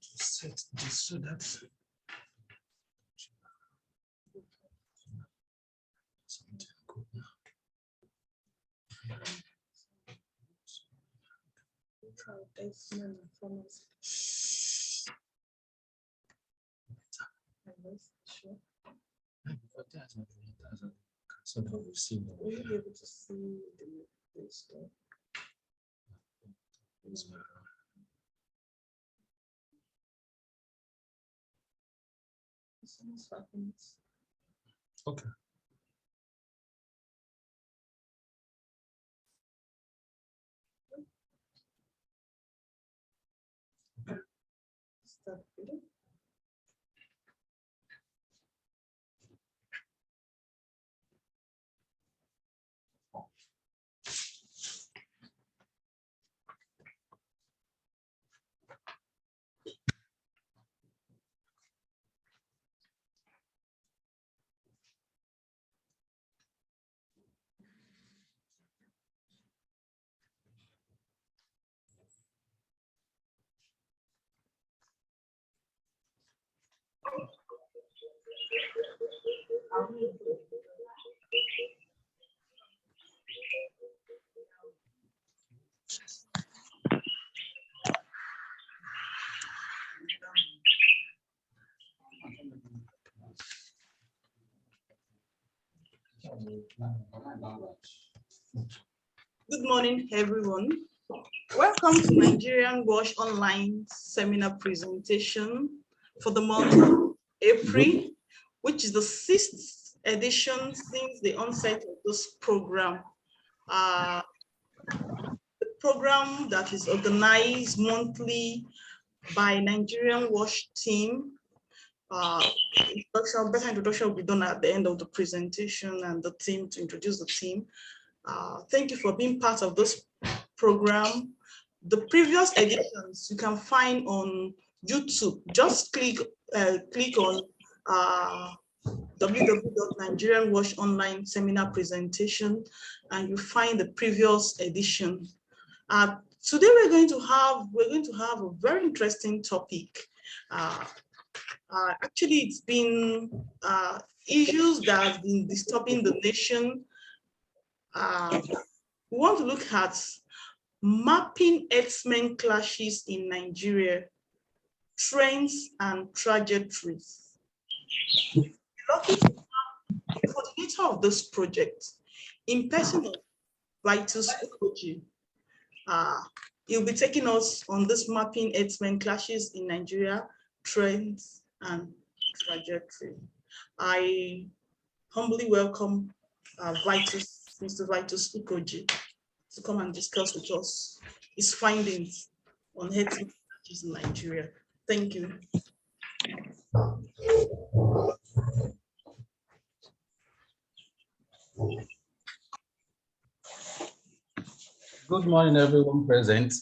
to set this so that something good now. So that we'll see. Will you be able to see the stuff? Okay. Start video. Good morning, everyone. Welcome to Nigerian WASH Online Seminar presentation for the month of April, which is the 6th edition since the onset of this program. The program that is organized monthly by Nigerian WASH team. Better introduction will be done at the end of the presentation and the team to introduce the team. Thank you for being part of this program. The previous editions you can find on YouTube. Just click on www.Nigerian WASH Online Seminar Presentation, and you find the previous edition. Today we're going to have a very interesting topic. Actually, it's been issues that have been disturbing the nation. We want to look at mapping herdsmen clashes in Nigeria, trends and trajectories. Lucky to have the coordinator of this project, in person of Vitus Ukoji. He'll be taking us on this mapping herdsmen clashes in Nigeria, trends and trajectory. I humbly welcome Mr. Vitus Ukoji to come and discuss with us his findings on herdsmen clashes in Nigeria. Thank you. Good morning, everyone present.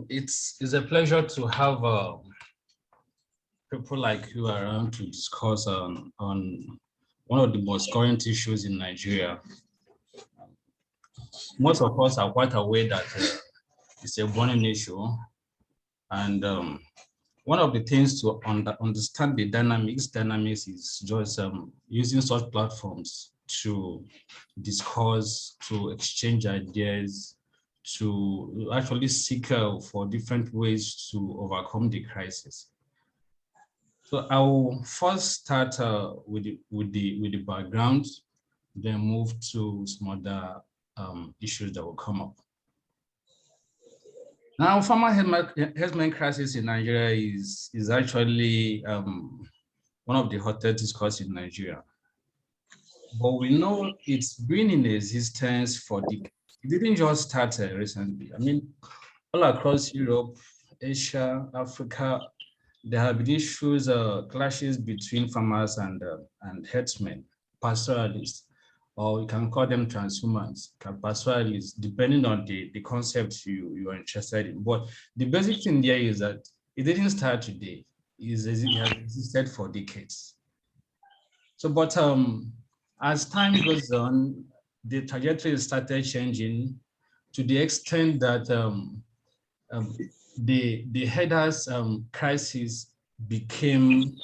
It's a pleasure to have people like you around to discuss on one of the most current issues in Nigeria. Most of us are quite aware that it's a burning issue, and one of the things to understand the dynamics is just using such platforms to discuss, to exchange ideas, to actually seek for different ways to overcome the crisis. So I will first start with the background, then move to some other issues that will come up. Now, farmer herdsmen crisis in Nigeria is actually one of the hottest discussed in Nigeria. But we know it's been in existence for decades. It didn't just start recently. I mean, all across Europe, Asia, Africa, there have been issues, clashes between farmers and herdsmen, pastoralists, or you can call them transhumans, pastoralists, depending on the concept you are interested in. But the basic thing there is that it didn't start today. It has existed for decades. So, but as time goes on, the trajectory started changing to the extent that the headers crisis became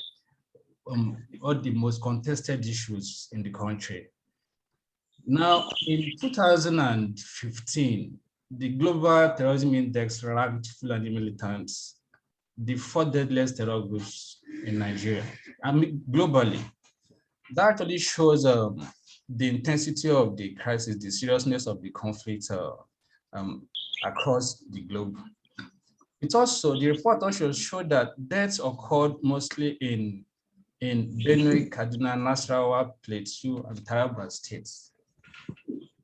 one of the most contested issues in the country. Now, in 2015, the Global Terrorism Index ranked Fulani militants the 4th deadliest terror groups in Nigeria. I mean, globally, that actually shows the intensity of the crisis, the seriousness of the conflict across the globe. The report also showed that deaths occurred mostly in Benue, Kaduna, Nasarawa, Plateau, and Taraba states.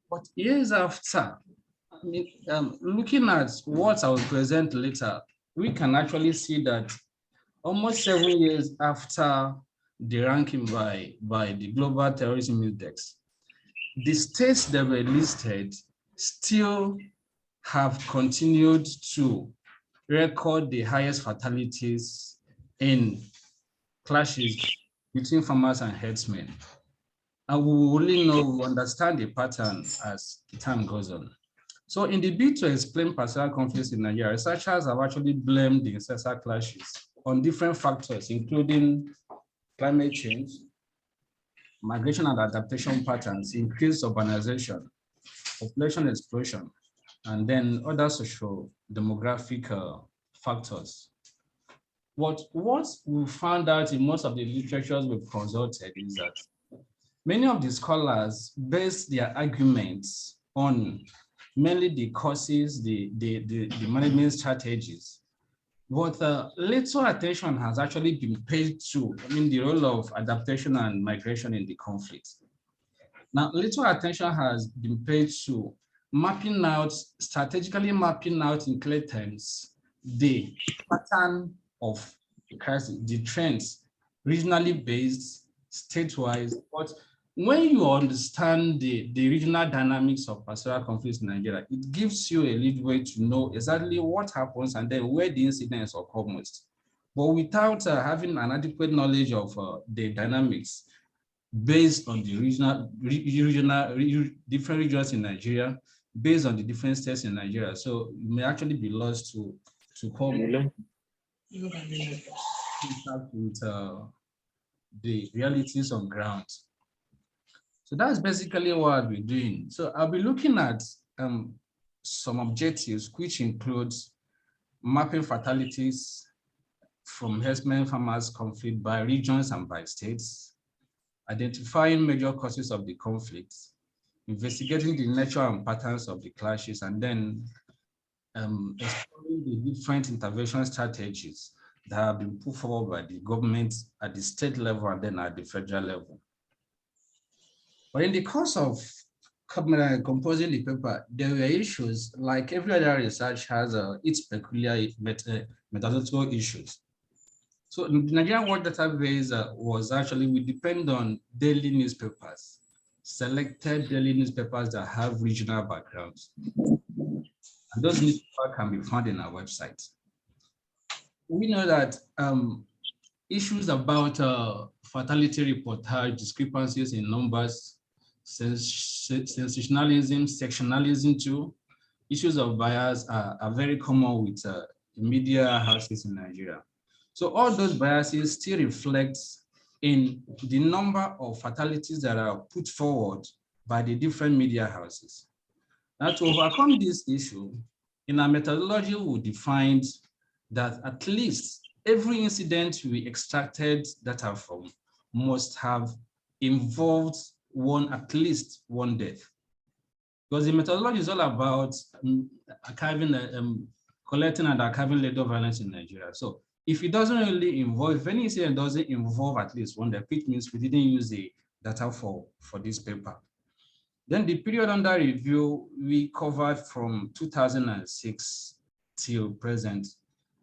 But years after, I mean, looking at what I will present later, we can actually see that almost 7 years after the ranking by the Global Terrorism Index, the states that were listed still have continued to record the highest fatalities in clashes between farmers and herdsmen. And we will only understand the pattern as the time goes on. So in the bid to explain pastoral conflicts in Nigeria, researchers have actually blamed the ancestral clashes on different factors, including climate change, migration and adaptation patterns, increased urbanization, population explosion, and then other social demographic factors. What we found out in most of the literatures we've consulted is that many of the scholars base their arguments on mainly the causes, the management strategies. But little attention has actually been paid to, the role of adaptation and migration in the conflict. Now, little attention has been paid to strategically mapping out in clear terms, the pattern of the crisis, the trends, regionally based, state-wise. But when you understand the regional dynamics of pastoral conflicts in Nigeria, it gives you a leadway to know exactly what happens and then where the incidents occur most. But without having an adequate knowledge of the dynamics based on the different regions in Nigeria, based on the different states in Nigeria, so you may actually be lost to come with the realities on ground. So that's basically what we're doing. So I'll be looking at some objectives, which includes mapping fatalities from herdsmen farmers conflict by regions and by states, identifying major causes of the conflict, investigating the nature and patterns of the clashes, and then exploring the different intervention strategies that have been put forward by the government at the state level and then at the federal level. But in the course of composing the paper, there were issues like every other research has its peculiar methodological issues. So the Nigerian World Database was actually, we depend on daily newspapers, selected daily newspapers that have regional backgrounds. And those newspapers can be found in our website. We know that issues about fatality reportage, discrepancies in numbers, sensationalism, sectionalism too, issues of bias are very common with media houses in Nigeria. So all those biases still reflect in the number of fatalities that are put forward by the different media houses. Now, to overcome this issue, in our methodology, we defined that at least every incident we extracted data from must have involved at least one death. Because the methodology is all about collecting and archiving legal violence in Nigeria. So if it doesn't really involve, if any incident doesn't involve at least one death, which means we didn't use the data for this paper. Then the period under review, we covered from 2006 till present.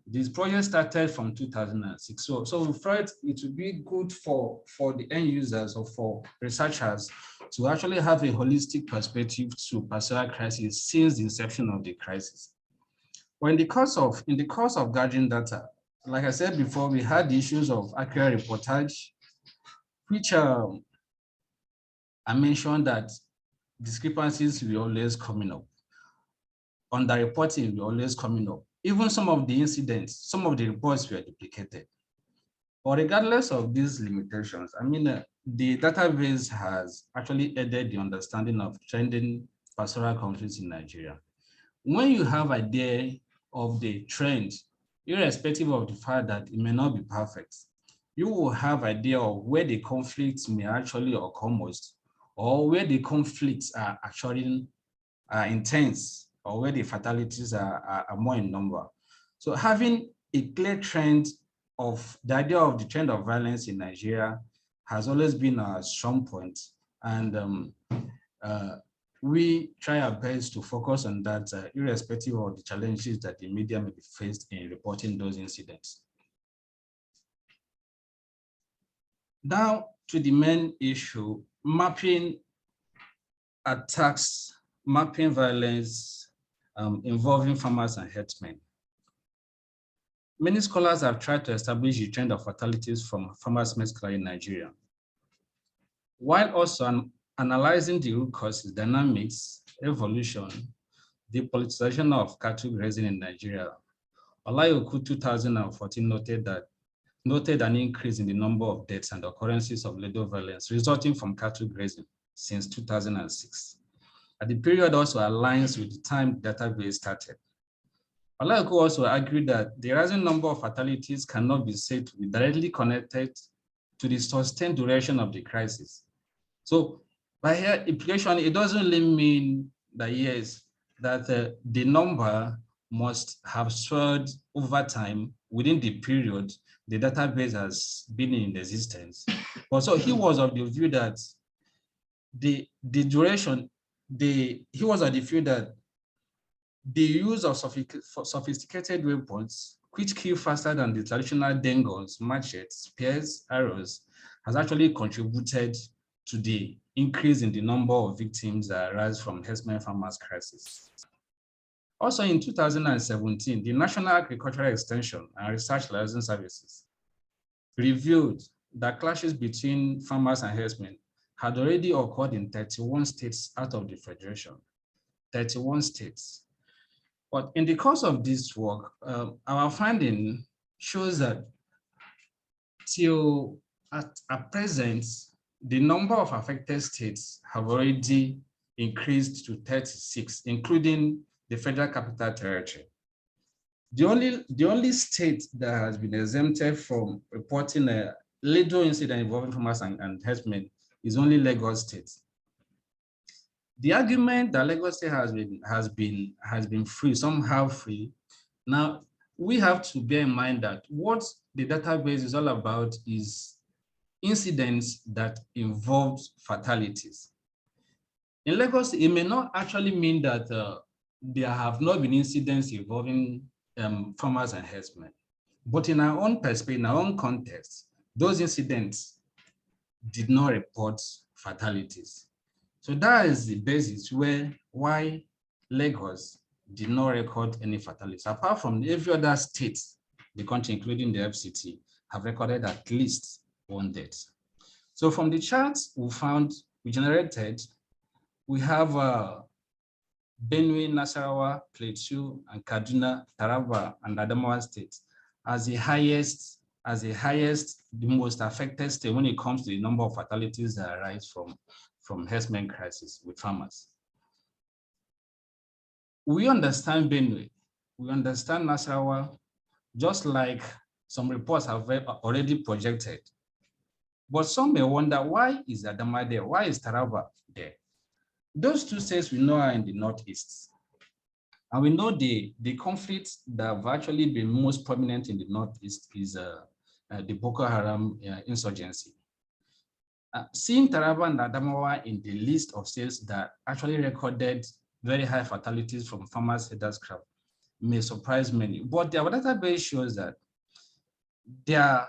This project started from 2006. So we thought it would be good for the end users or for researchers to actually have a holistic perspective to pastoral crisis since the inception of the crisis. Well, in the course of gathering data, like I said before, we had the issues of accurate reportage, which I mentioned that discrepancies will always coming up. Underreporting will always coming up. even some of the incidents, some of the reports were duplicated. But regardless of these limitations, I mean, the database has actually aided the understanding of trending pastoral conflicts in Nigeria. When you have idea of the trend, irrespective of the fact that it may not be perfect, you will have idea of where the conflicts may actually occur most, or where the conflicts are actually intense, or where the fatalities are more in number. So having a clear trend of the idea of the trend of violence in Nigeria has always been a strong point. And we try our best to focus on that, irrespective of the challenges that the media may be faced in reporting those incidents. Now to the main issue, mapping attacks, mapping violence involving farmers and herdsmen. Many scholars have tried to establish the trend of fatalities from farmers' massacre in Nigeria, while also analyzing the root causes, dynamics, evolution, the politicization of cattle grazing in Nigeria. Olayoku 2014 noted an increase in the number of deaths and occurrences of labor violence resulting from cattle grazing since 2006. And the period also aligns with the time the database started. Olayoku also argued that the rising number of fatalities cannot be said to be directly connected to the sustained duration of the crisis. So by her implication, it doesn't really mean that yes, that the number must have swelled over time within the period the database has been in existence. But so he was of the view that the duration, he was of the view that the use of sophisticated weapons, which kill faster than the traditional dangles, machetes, spears, arrows, has actually contributed to the increase in the number of victims that arise from herdsmen farmers crisis. Also in 2017, the National Agricultural Extension and Research Liaison Services revealed that clashes between farmers and herdsmen had already occurred in 31 states out of the Federation, 31 states. But in the course of this work, our finding shows that till at present, the number of affected states have already increased to 36, including the Federal Capital Territory. The only state that has been exempted from reporting a little incident involving farmers and herdsmen is only Lagos State. The argument that Lagos State has been free, somehow free. Now we have to bear in mind that what the database is all about is incidents that involve fatalities. In Lagos, it may not actually mean that there have not been incidents involving farmers and herdsmen, but in our own perspective, in our own context, those incidents did not report fatalities. So that is the basis why Lagos did not record any fatalities, apart from every other state, the country, including the FCT, have recorded at least one death. So from the charts we generated, we have Benue, Nasarawa, Plateau, and Kaduna, Taraba, and Adamawa states as the highest, the most affected state when it comes to the number of fatalities that arise from herdsmen crisis with farmers. We understand Benue, we understand Nasarawa, just like some reports have already projected. But some may wonder, why is Adamawa there? Why is Taraba there? Those two states we know are in the Northeast. And we know the conflicts that have actually been most prominent in the Northeast is the Boko Haram insurgency. Seeing Taraba and Adamawa in the list of states that actually recorded very high fatalities from farmers' herders crop may surprise many. But our database shows that there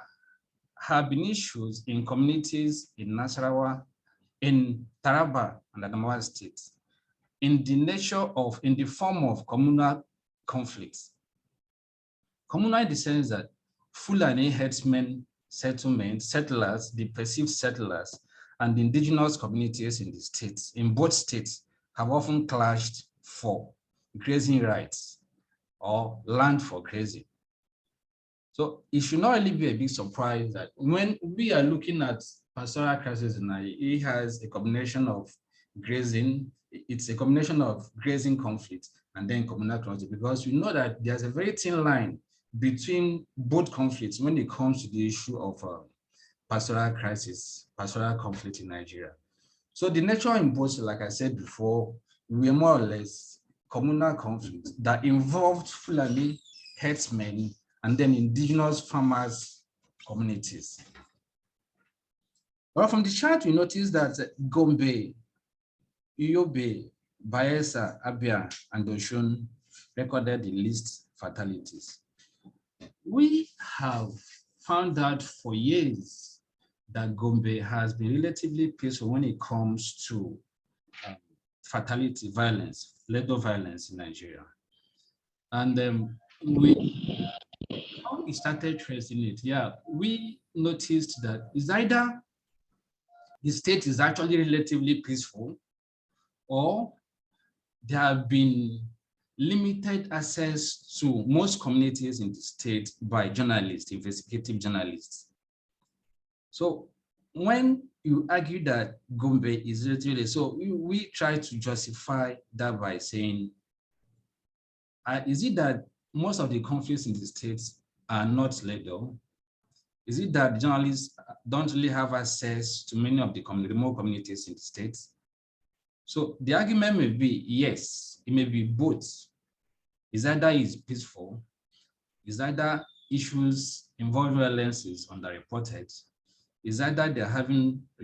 have been issues in communities in Nasarawa, in Taraba and Adamawa states, in the form of communal conflicts. Communal in the sense that Fulani herdsmen settlers, the perceived settlers, and the indigenous communities in the states, in both states, have often clashed for grazing rights or land for grazing. So it should not really be a big surprise that when we are looking at pastoral crisis in Nigeria, it has a combination of grazing, it's a combination of grazing conflict and then communal conflict, because we know that there's a very thin line between both conflicts when it comes to the issue of pastoral crisis, pastoral conflict in Nigeria. So the nature in both, like I said before, were more or less communal conflicts that involved Fulani herdsmen and then indigenous farmers communities. Well, from the chart, we notice that Gombe, Uyobe, Bayelsa, Abia, and Osun recorded the least fatalities. We have found out for years that Gombe has been relatively peaceful when it comes to fatality, violence, legal violence in Nigeria. And how we started tracing it, we noticed that it's either the state is actually relatively peaceful, or there have been limited access to most communities in the state by journalists, investigative journalists. So when you argue that Gombe is relatively, so we try to justify that by saying, is it that most of the conflicts in the states are not legal? Is it that journalists don't really have access to many of the remote communities in the states? So the argument may be, yes, it may be both. Is either it's peaceful, is either issues involving violence is underreported, is either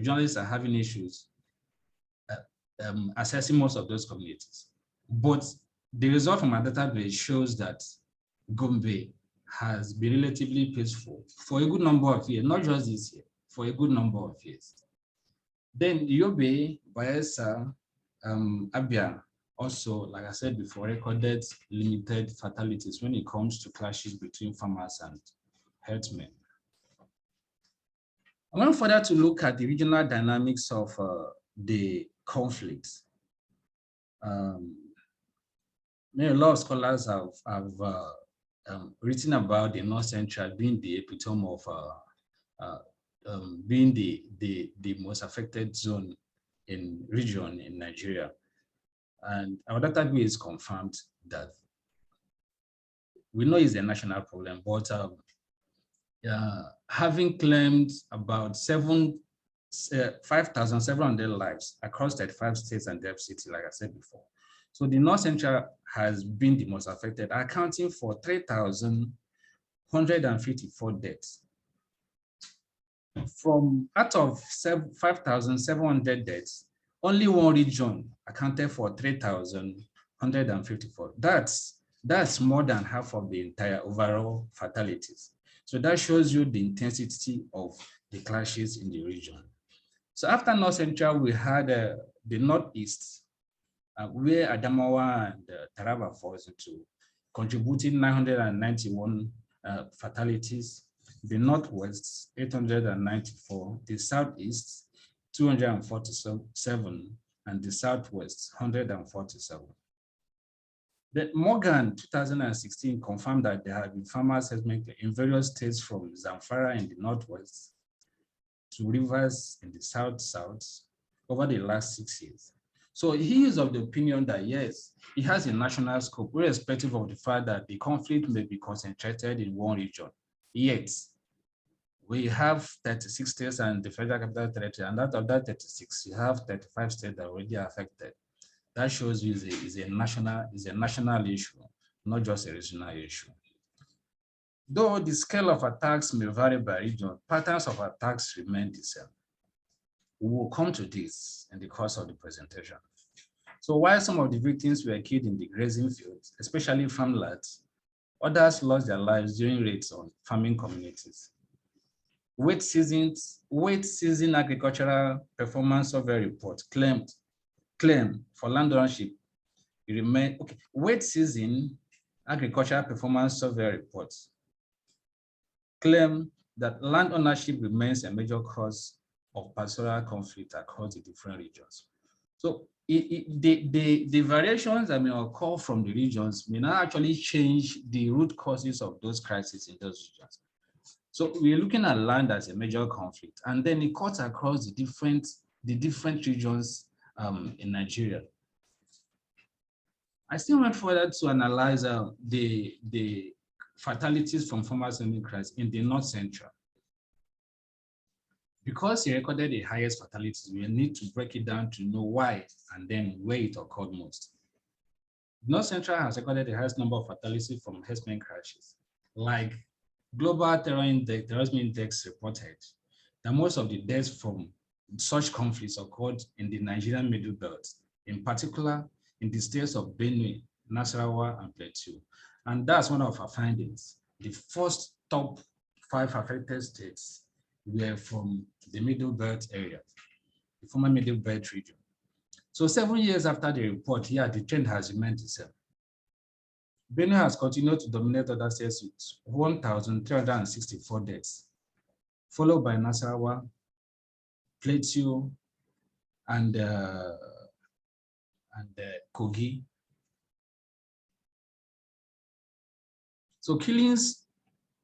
journalists are having issues assessing most of those communities. But the result from our database shows that Gombe has been relatively peaceful for a good number of years, not just this year, for a good number of years. Then Yobe, Bayelsa, Abia also, like I said before, recorded limited fatalities when it comes to clashes between farmers and herdsmen. I went further to look at the regional dynamics of the conflict. A lot of scholars have written about the North Central being the epitome of being the most affected zone in region in Nigeria. And our database confirmed that we know it's a national problem, but having claimed about 5,700 lives across 35 states and FCT, like I said before. So the North Central has been the most affected, accounting for 3,154 deaths. From out of 5,700 deaths, only one region accounted for 3,154. That's more than half of the entire overall fatalities. So that shows you the intensity of the clashes in the region. So after North Central, we had the Northeast, where Adamawa and Taraba falls into, contributing 991 fatalities. The Northwest, 894, the Southeast, 247, and the Southwest, 147. The Morgan 2016 confirmed that there have been farmers herdsmen in various states from Zamfara in the Northwest to Rivers in the South over the last 6 years. So he is of the opinion that yes, it has a national scope, irrespective of the fact that the conflict may be concentrated in one region. Yet, we have 36 states and the Federal Capital Territory, and out of that 36, you have 35 states that are already affected. That shows you is a national issue, not just a regional issue. Though the scale of attacks may vary by region, patterns of attacks remain the same. We will come to this in the course of the presentation. So while some of the victims were killed in the grazing fields, especially farmlands, others lost their lives during raids on farming communities. Wet season agricultural performance survey report claim for land ownership remain okay. Wet season agricultural performance survey reports claim that land ownership remains a major cause of pastoral conflict across the different regions. So the variations that may occur from the regions may not actually change the root causes of those crises in those regions. So we're looking at land as a major conflict, and then it cuts across the different regions in Nigeria. I still went further to analyze the fatalities from former Herdsmen crisis in the North Central. Because he recorded the highest fatalities, we need to break it down to know why and then where it occurred most. North Central has recorded the highest number of fatalities from Herdsmen crashes. Like Global Terrorism Index reported that most of the deaths from such conflicts occurred in the Nigerian Middle Belt, in particular in the states of Benue, Nasarawa, and Plateau. And that's one of our findings. The first top 5 affected states were from the Middle Belt area, the former Middle Belt region. So 7 years after the report, here the trend has remained the same. Benue has continued to dominate other states with 1,364 deaths, followed by Nasarawa, Plateau, and Kogi. So killings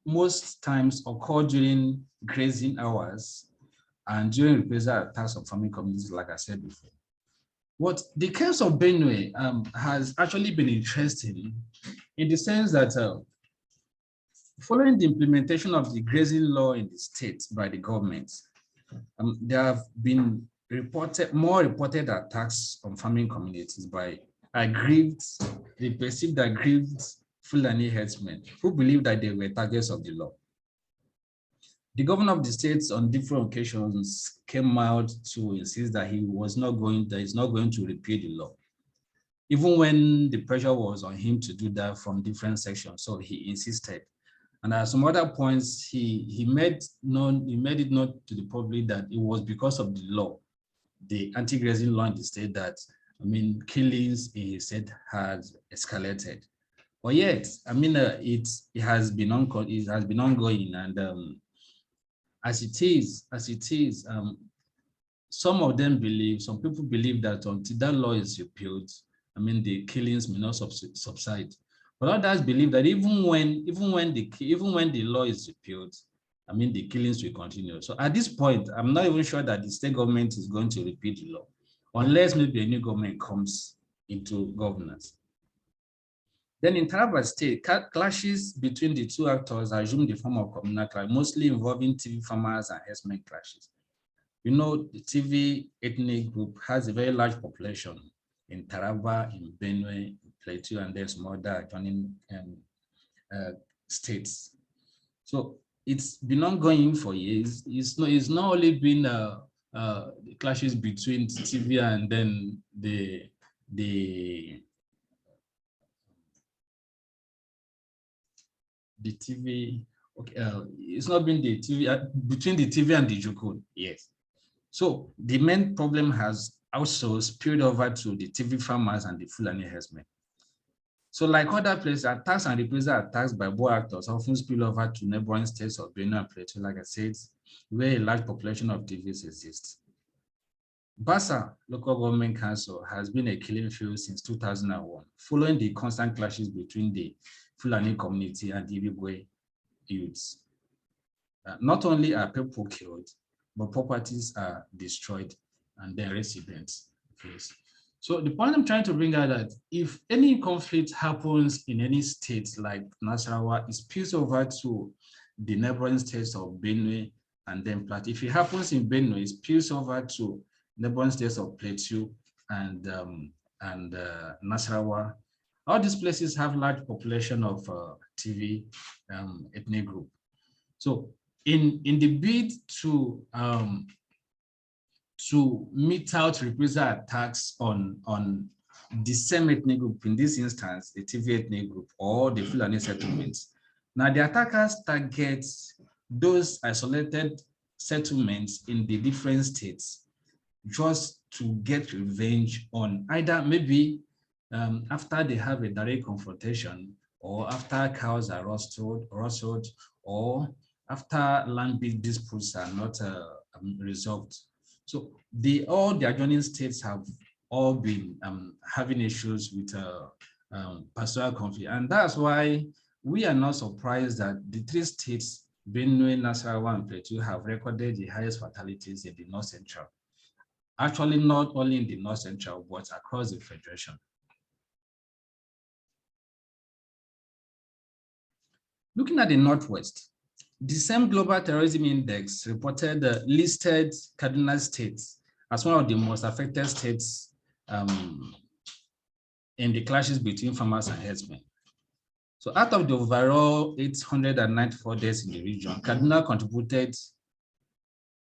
most times occur during grazing hours and during reprisal attacks on farming communities, like I said before. What the case of Benue has actually been interesting in the sense that following the implementation of the grazing law in the state by the government, there have been more reported attacks on farming communities by the perceived aggrieved Fulani herdsmen who believed that they were targets of the law. The governor of the states on different occasions came out to insist that he is not going to repeal the law, even when the pressure was on him to do that from different sections. So he insisted. And at some other points, he made it known to the public that it was because of the law, the anti-grazing law in the state, that killings in his state has escalated. But yet, it has been ongoing, and as it is, some people believe that until that law is repealed, the killings may not subside. But others believe that even when the law is repealed, the killings will continue. So at this point, I'm not even sure that the state government is going to repeal the law, unless maybe a new government comes into governance. Then in Taraba State, clashes between the two actors assume the form of communal clash, mostly involving TV farmers and herdsmen clashes. The TV ethnic group has a very large population in Taraba, in Benue, in Plateau, and there's some other adjoining states. So it's been ongoing for years. It's not only been clashes between TV and then the TV. Okay, it's not been the TV between the TV and the Jukun. Yes. So the main problem has also spilled over to the TV farmers and the Fulani herdsmen. So like other places, attacks and reprisal attacks by both actors often spill over to neighboring states of Benue and Plateau, like I said, where a large population of TVs exists. Basa Local Government Council has been a killing field since 2001, following the constant clashes between the Fulani community and the Ibigwe youths. Not only are people killed, but properties are destroyed and their residents. So the point I'm trying to bring out that if any conflict happens in any state like Nasarawa, it spills over to the neighboring states of Benue and then Plateau. If it happens in Benue, it spills over to neighboring states of Plateau and Nasarawa. All these places have large population of TV ethnic group. So in the bid to mete out reprisal attacks on the same ethnic group, in this instance, the TV ethnic group or the Fulani settlements. Now the attackers target those isolated settlements in the different states just to get revenge on either maybe after they have a direct confrontation, or after cows are rustled, or after land disputes are not resolved. So all the adjoining states have all been having issues with pastoral conflict. And that's why we are not surprised that the three states, Benue, Nasarawa, and Plateau, have recorded the highest fatalities in the North Central. Actually, not only in the North Central, but across the Federation. Looking at the Northwest, the same Global Terrorism Index reported listed Kaduna State as one of the most affected states in the clashes between farmers and herdsmen. So out of the overall 894 deaths in the region, Kaduna contributed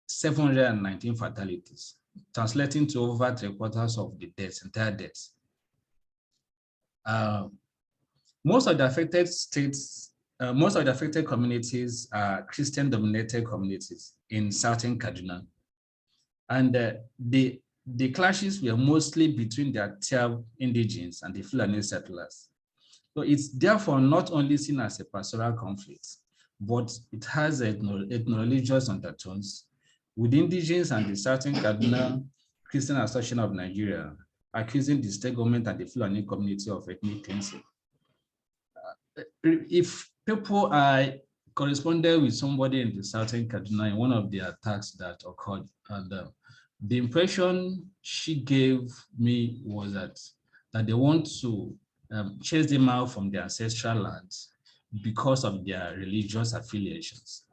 719 fatalities, translating to over 3/4 of the deaths, entire deaths. Most of the affected states, most of the affected communities are Christian-dominated communities in southern Kaduna. And the clashes were mostly between the Atia indigenes and the Fulani settlers. So it's therefore not only seen as a pastoral conflict, but it has ethno-religious undertones, with indigenes and the Southern Kaduna Christian Association of Nigeria accusing the state government and the Fulani community of ethnic cleansing. If people corresponded with somebody in the Southern Kaduna in one of the attacks that occurred, and the impression she gave me was that they want to chase them out from their ancestral lands because of their religious affiliations.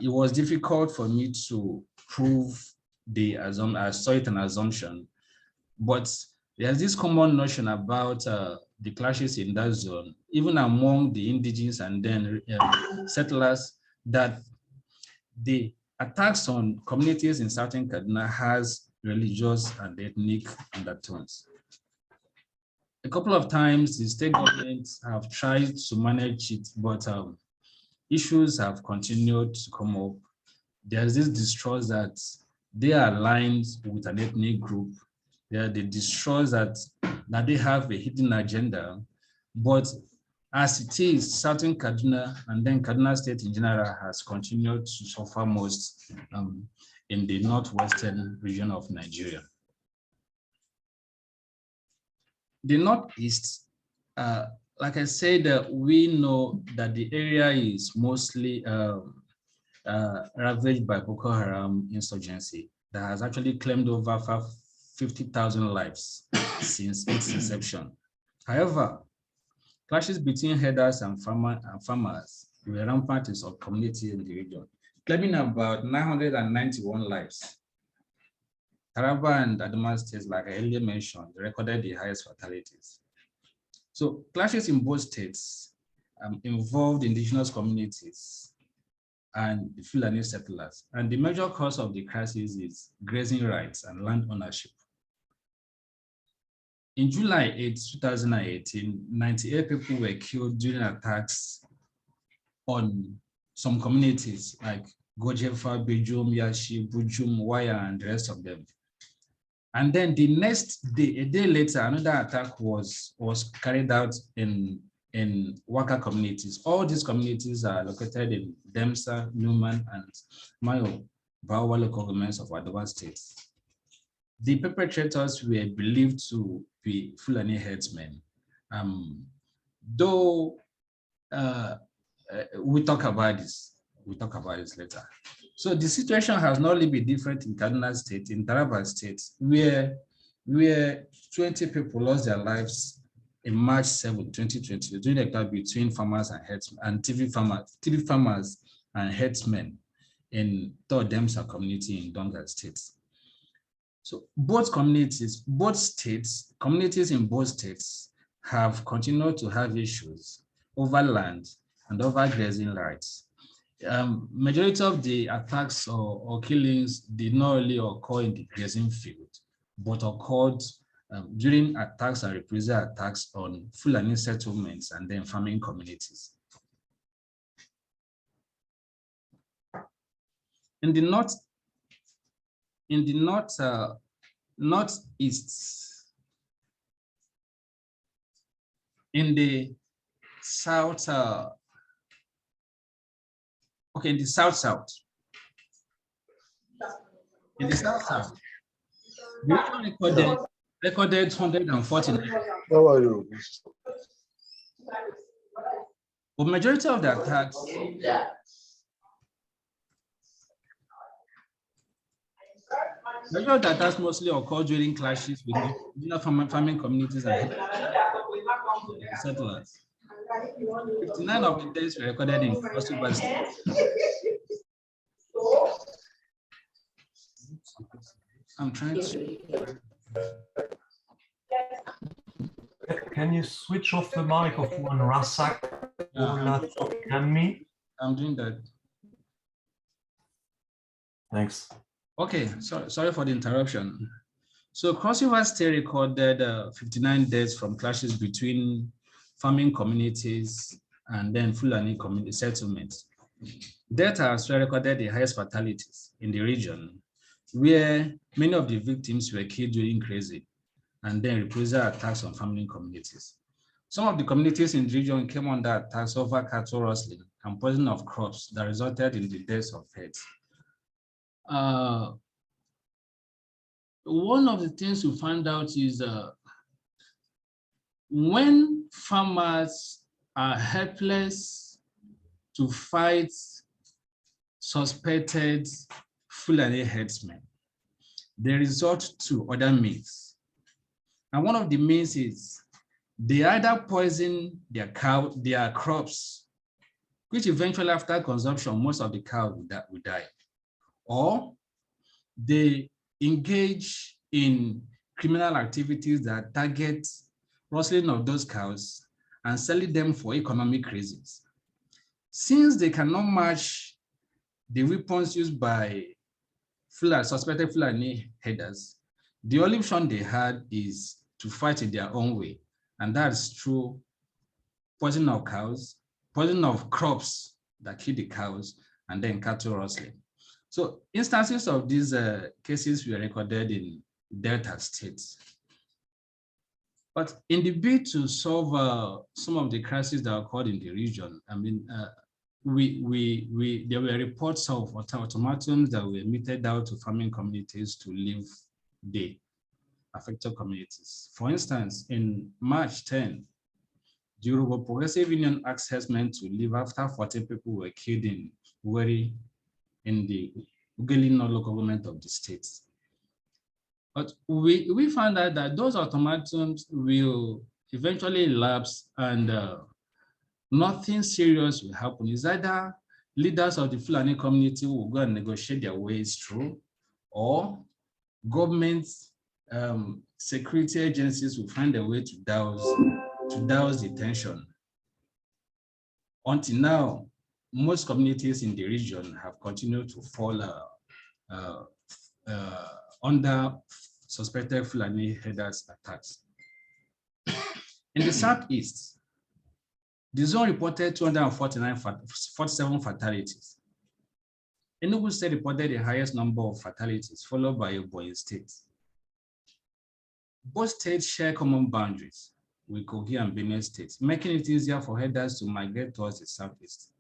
It was difficult for me to prove the assumption. I saw it an assumption, but there's this common notion about the clashes in that zone, even among the indigenous and then settlers, that the attacks on communities in southern Kaduna has religious and ethnic undertones. A couple of times, the state governments have tried to manage it, but issues have continued to come up. There's this distrust that they are aligned with an ethnic group. There are the distrust that they have a hidden agenda. But as it is, Southern Kaduna and then Kaduna State in general has continued to suffer most in the northwestern region of Nigeria. The Northeast, like I said, we know that the area is mostly ravaged by Boko Haram insurgency that has actually claimed over 50,000 lives since its inception. However, clashes between herders and farmers were rampant in some communities in the region, claiming about 991 lives. Taraba and Adamawa states, like I earlier mentioned, recorded the highest fatalities. So clashes in both states involved indigenous communities and the Fulani settlers. And the major cause of the crisis is grazing rights and land ownership. In July 8, 2018, 98 people were killed during attacks on some communities like Gojefa, Bejum, Yashi, Bujum, Waya, and the rest of them. And then the next day, a day later, another attack was carried out in Waka communities. All these communities are located in Demsa, Newman, and Mayo, Bawa local governments of Adamawa State. The perpetrators were believed to be Fulani herdsmen. Though we talk about this later. So the situation has not only been different in Kaduna State, in Taraba State, where 20 people lost their lives in March 7, 2020, during a clash between farmers and herdsmen, and TV farmers and herdsmen in Third Demsa community in Donga State. So both communities in both states have continued to have issues over land and over grazing rights. Majority of the attacks or killings did not really occur in the grazing field, but occurred during attacks and reprisal attacks on Fulani settlements and then farming communities. In the northeast, in the south, in the south-south. In the south-south, we actually recorded recorded 149. How are you? But majority of the attacks mostly occur during clashes with the farming communities and settlers. 59 of the deaths were recorded in Cross River State. I'm trying to. Can you switch off the mic of one Rasak me? I'm doing that. Thanks. Okay, sorry for the interruption. So Cross River State recorded 59 deaths from clashes between farming communities and then Fulani community settlements. Deaths are also recorded the highest fatalities in the region, where many of the victims were killed during grazing and then reprisal attacks on farming communities. Some of the communities in the region came under attacks over cattle rustling and poisoning of crops that resulted in the deaths of herds. One of the things we found out is when farmers are helpless to fight suspected Fulani herdsmen, they resort to other means. And one of the means is they either poison their crops, which eventually after consumption, most of the cows will die, or they engage in criminal activities that target rustling of those cows and selling them for economic reasons. Since they cannot match the weapons used by suspected Fulani herders, the only option they had is to fight in their own way. And that's through poisoning of cows, poisoning of crops that kill the cows, and then cattle rustling. So instances of these cases were recorded in Delta states. But in the bid to solve some of the crises that occurred in the region, I mean, there were reports of ultimatums that were meted out to farming communities to leave the affected communities. For instance, in March 10, the Yoruba Progressive Union asked herdsmen to leave after 14 people were killed in Wari in the Ugelino local government of the state. But we found out that those ultimatums will eventually elapse and nothing serious will happen. It's either leaders of the Fulani community will go and negotiate their ways through, or government security agencies will find a way to douse the tension. Until now, most communities in the region have continued to fall under suspected Fulani herders attacks. In the Southeast, the zone reported 247 fatalities. Enugu State reported the highest number of fatalities, followed by Ebonyi State. Both states share common boundaries with Kogi and Benue states, making it easier for herders to migrate towards the Southeast.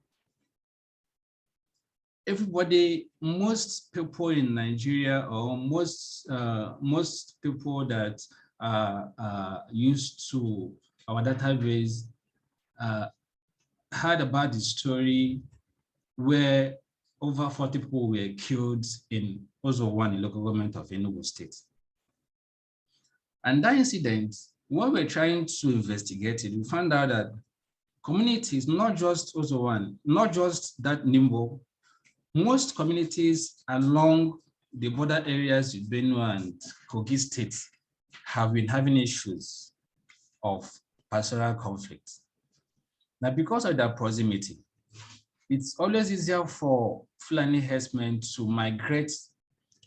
Most people in Nigeria, or most people that are used to our database heard about the story where over 40 people were killed in Ozo-1, in local government of Enugu State. And that incident, when we're trying to investigate it, we found out that communities, not just Ozo-1, not just that Nimbo, most communities along the border areas with Benue and Kogi states have been having issues of pastoral conflict. Now, because of that proximity, it's always easier for Fulani herdsmen to migrate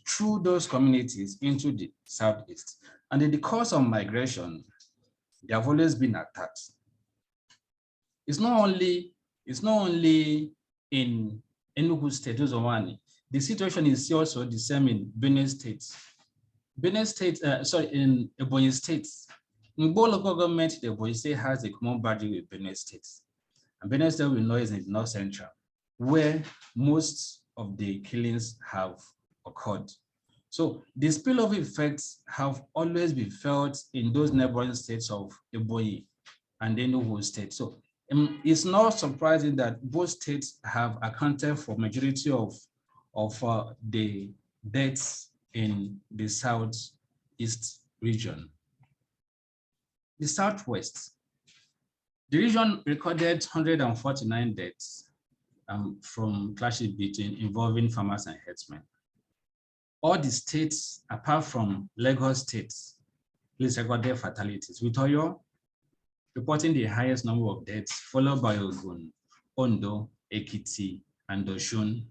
through those communities into the Southeast. And in the course of migration, there have always been attacks. It's not only in Enugu State, Uzowani. The situation is also the same in Benue State. In Ebonyi State. In both local government, the Ebonyi State has a common boundary with Benue State. And Benue State, we know, is in the North Central, where most of the killings have occurred. So the spillover effects have always been felt in those neighboring states of Ebonyi and Enugu state. So it's not surprising that both states have accounted for majority of the deaths in the southeast region. The southwest, the region recorded 149 deaths from clashes involving farmers and herdsmen. All the states, apart from Lagos State, recorded fatalities, with Oyo reporting the highest number of deaths, followed by Ogun, Ondo, Ekiti, and Osun.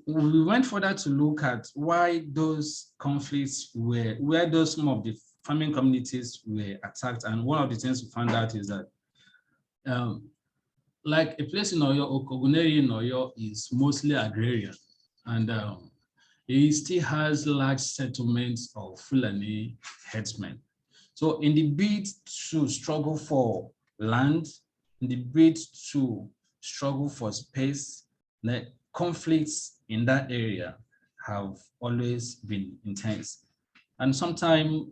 We went further to look at why those conflicts were, where those some of the farming communities were attacked. And one of the things we found out is that like a place in Oyo, Okoguneri in Oyo is mostly agrarian. And it still has large settlements of Fulani herdsmen. So in the bid to struggle for land, in the bid to struggle for space, the conflicts in that area have always been intense. And sometimes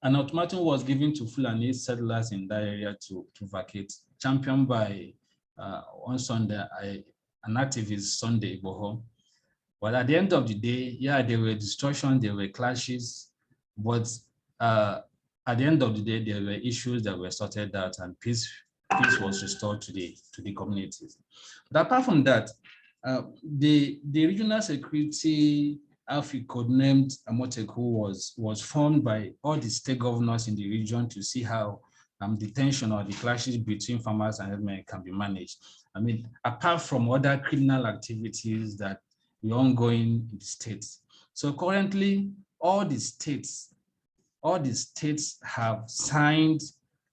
an ultimatum was given to Fulani settlers in that area to vacate, championed by on Sunday, an activist, Sunday Igboho. But at the end of the day, yeah, there were destruction, there were clashes, but at the end of the day, there were issues that were sorted out and peace was restored to the communities. But apart from that, the regional security outfit codenamed Amoteku was formed by all the state governors in the region to see how the tension or the clashes between farmers and herdsmen can be managed. I mean, apart from other criminal activities that were ongoing in the states. So currently, all the states have signed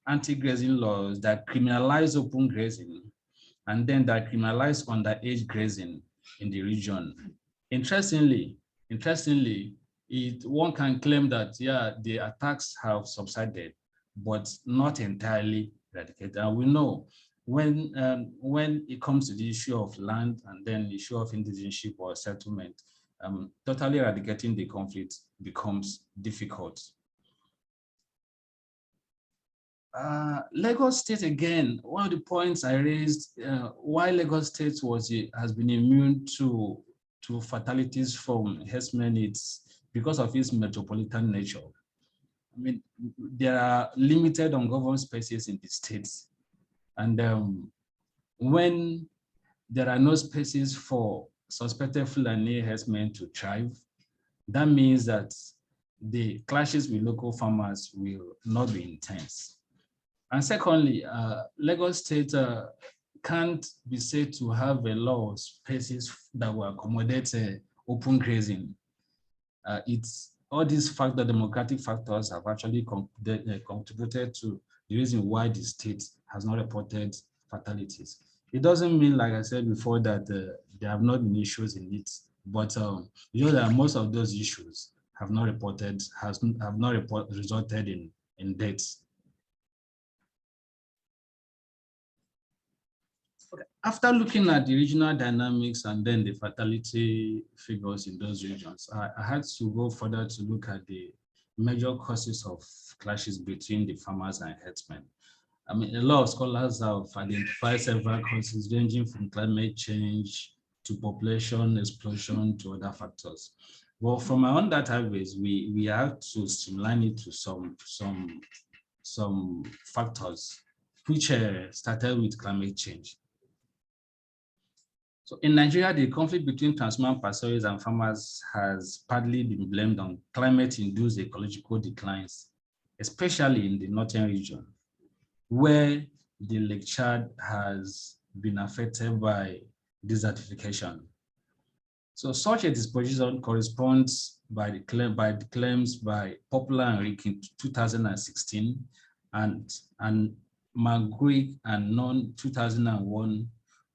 anti-grazing laws that criminalize open grazing and then that criminalize underage grazing in the region. Interestingly, one can claim that, yeah, the attacks have subsided, but not entirely eradicated. And we know when it comes to the issue of land and then the issue of indigeneship or settlement, totally eradicating the conflict becomes difficult. Lagos State, again, one of the points I raised, why Lagos State has been immune to fatalities from herdsmen, it's because of its metropolitan nature. I mean, there are limited ungoverned spaces in the states. And when there are no spaces for suspected Fulani herdsmen to thrive, that means that the clashes with local farmers will not be intense. And secondly, Lagos State can't be said to have a lot of spaces that will accommodate open grazing. It's all these factors, democratic factors, have actually contributed to the reason why the state has not reported fatalities. It doesn't mean, like I said before, that there have not been issues in it, but you know that most of those issues have not resulted in deaths. Okay. After looking at the regional dynamics and then the fatality figures in those regions, I had to go further to look at the major causes of clashes between the farmers and herdsmen. I mean, a lot of scholars have identified several causes ranging from climate change to population explosion to other factors. Well, from my own database, we have to streamline it to some factors which started with climate change. So in Nigeria, the conflict between transhuman pastors and farmers has partly been blamed on climate-induced ecological declines, especially in the northern region, where the Lake Chad has been affected by desertification. So such a disposition corresponds by the claims by Poplar and Rick in 2016 and McGuick and Nunn 2001,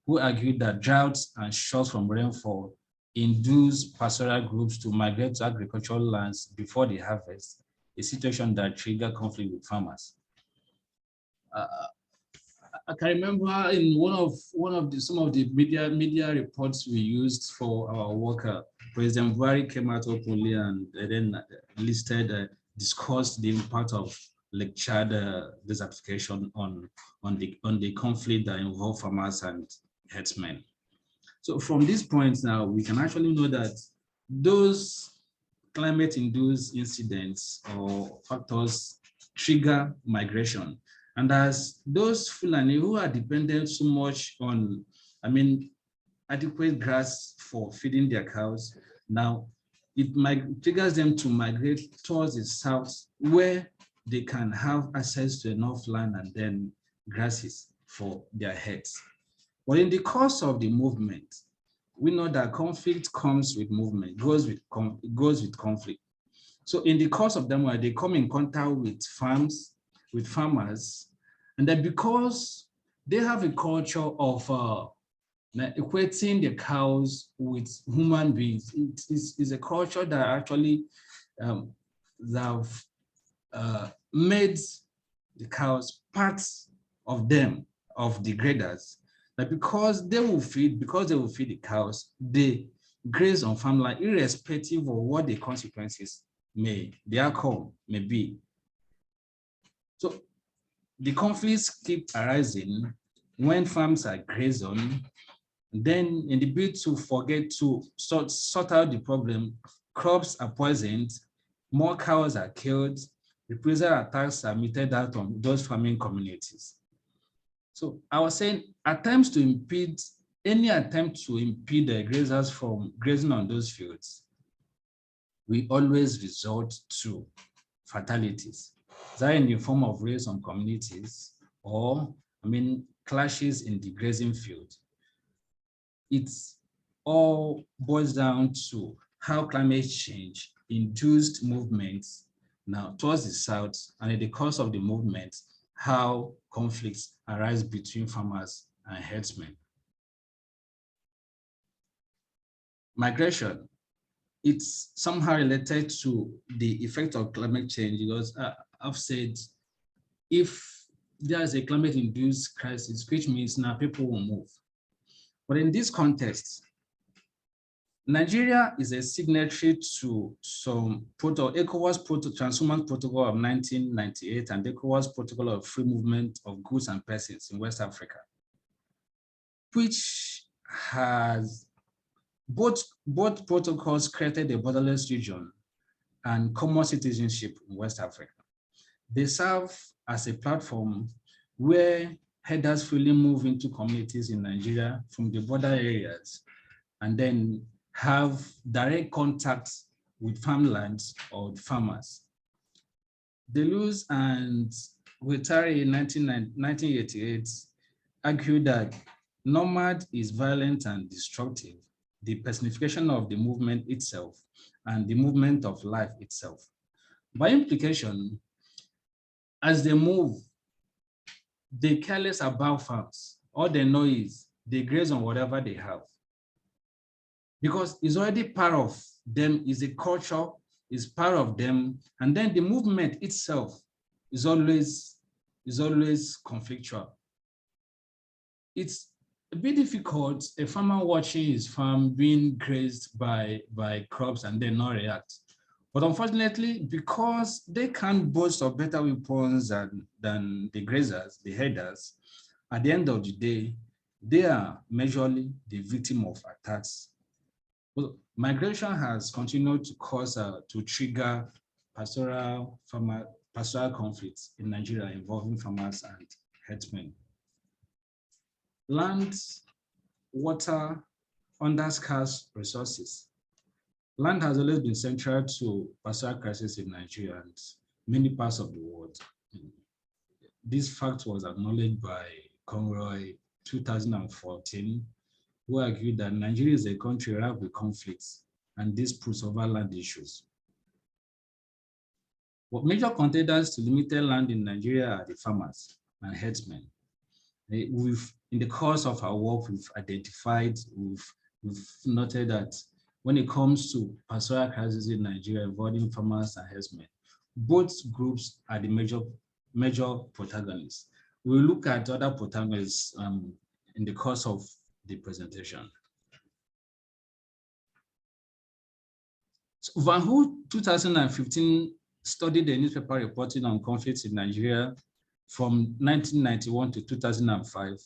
who argued that droughts and shorts from rainfall induce pastoral groups to migrate to agricultural lands before the harvest, a situation that triggered conflict with farmers. I can remember in some of the media reports we used for our work, President Buhari came out openly and then discussed the impact of Lake Chad desertification on the conflict that involved farmers and herdsmen. So from these points now, we can actually know that those climate-induced incidents or factors trigger migration. And as those Fulani who are dependent so much on, adequate grass for feeding their cows, now it triggers them to migrate towards the south where they can have access to enough land and then grasses for their herds. But in the course of the movement, we know that conflict comes with movement, goes with conflict. So in the course of them, where they come in contact with farmers, and then because they have a culture of equating the cows with human beings, it is a culture that actually made the cows parts of them, of the graders. That because they will feed the cows, they graze on farmland irrespective of what the consequences the outcome may be. So the conflicts keep arising when farms are grazed on. Then in the bid to forget to sort out the problem, crops are poisoned, more cows are killed, reprisal attacks are meted out on those farming communities. So I was saying any attempt to impede the grazers from grazing on those fields, we always resort to fatalities, either in the form of raids on communities or, clashes in the grazing field. It all boils down to how climate change induced movements now towards the south, and in the course of the movement, how conflicts arise between farmers and herdsmen. Migration, it's somehow related to the effect of climate change, because I've said if there's a climate-induced crisis, which means now people will move. But in this context, Nigeria is a signatory to some ECOWAS Transhumance Protocol of 1998 and ECOWAS Protocol of Free Movement of Goods and Persons in West Africa, which has both protocols created a borderless region and common citizenship in West Africa. They serve as a platform where herders freely move into communities in Nigeria from the border areas and then have direct contacts with farmlands or farmers. Deleuze and Guattari in 1988 argued that nomad is violent and destructive, the personification of the movement itself and the movement of life itself. By implication, as they move, they care less about farms. All they know is they graze on whatever they have, because it's already part of them, is a culture, is part of them. And then the movement itself is always conflictual. It's a bit difficult, a farmer watching his farm being grazed by crops and then not react. But unfortunately, because they can't boast of better weapons than the grazers, the herders, at the end of the day, they are majorly the victim of attacks. Well, migration has continued to trigger pastoral conflicts in Nigeria involving farmers and herdsmen. Land, water, under scarce resources. Land has always been central to pastoral crisis in Nigeria and many parts of the world. This fact was acknowledged by Conroy 2014, who argued that Nigeria is a country rife with conflicts and disputes over land issues. But major contenders to limited land in Nigeria are the farmers and herdsmen. In the course of our work, we've identified, we've noted that when it comes to pastoral crisis in Nigeria involving farmers and herdsmen, both groups are the major protagonists. We'll look at other protagonists in the course of the presentation. Van Hu 2015 studied the newspaper reporting on conflicts in Nigeria from 1991 to 2005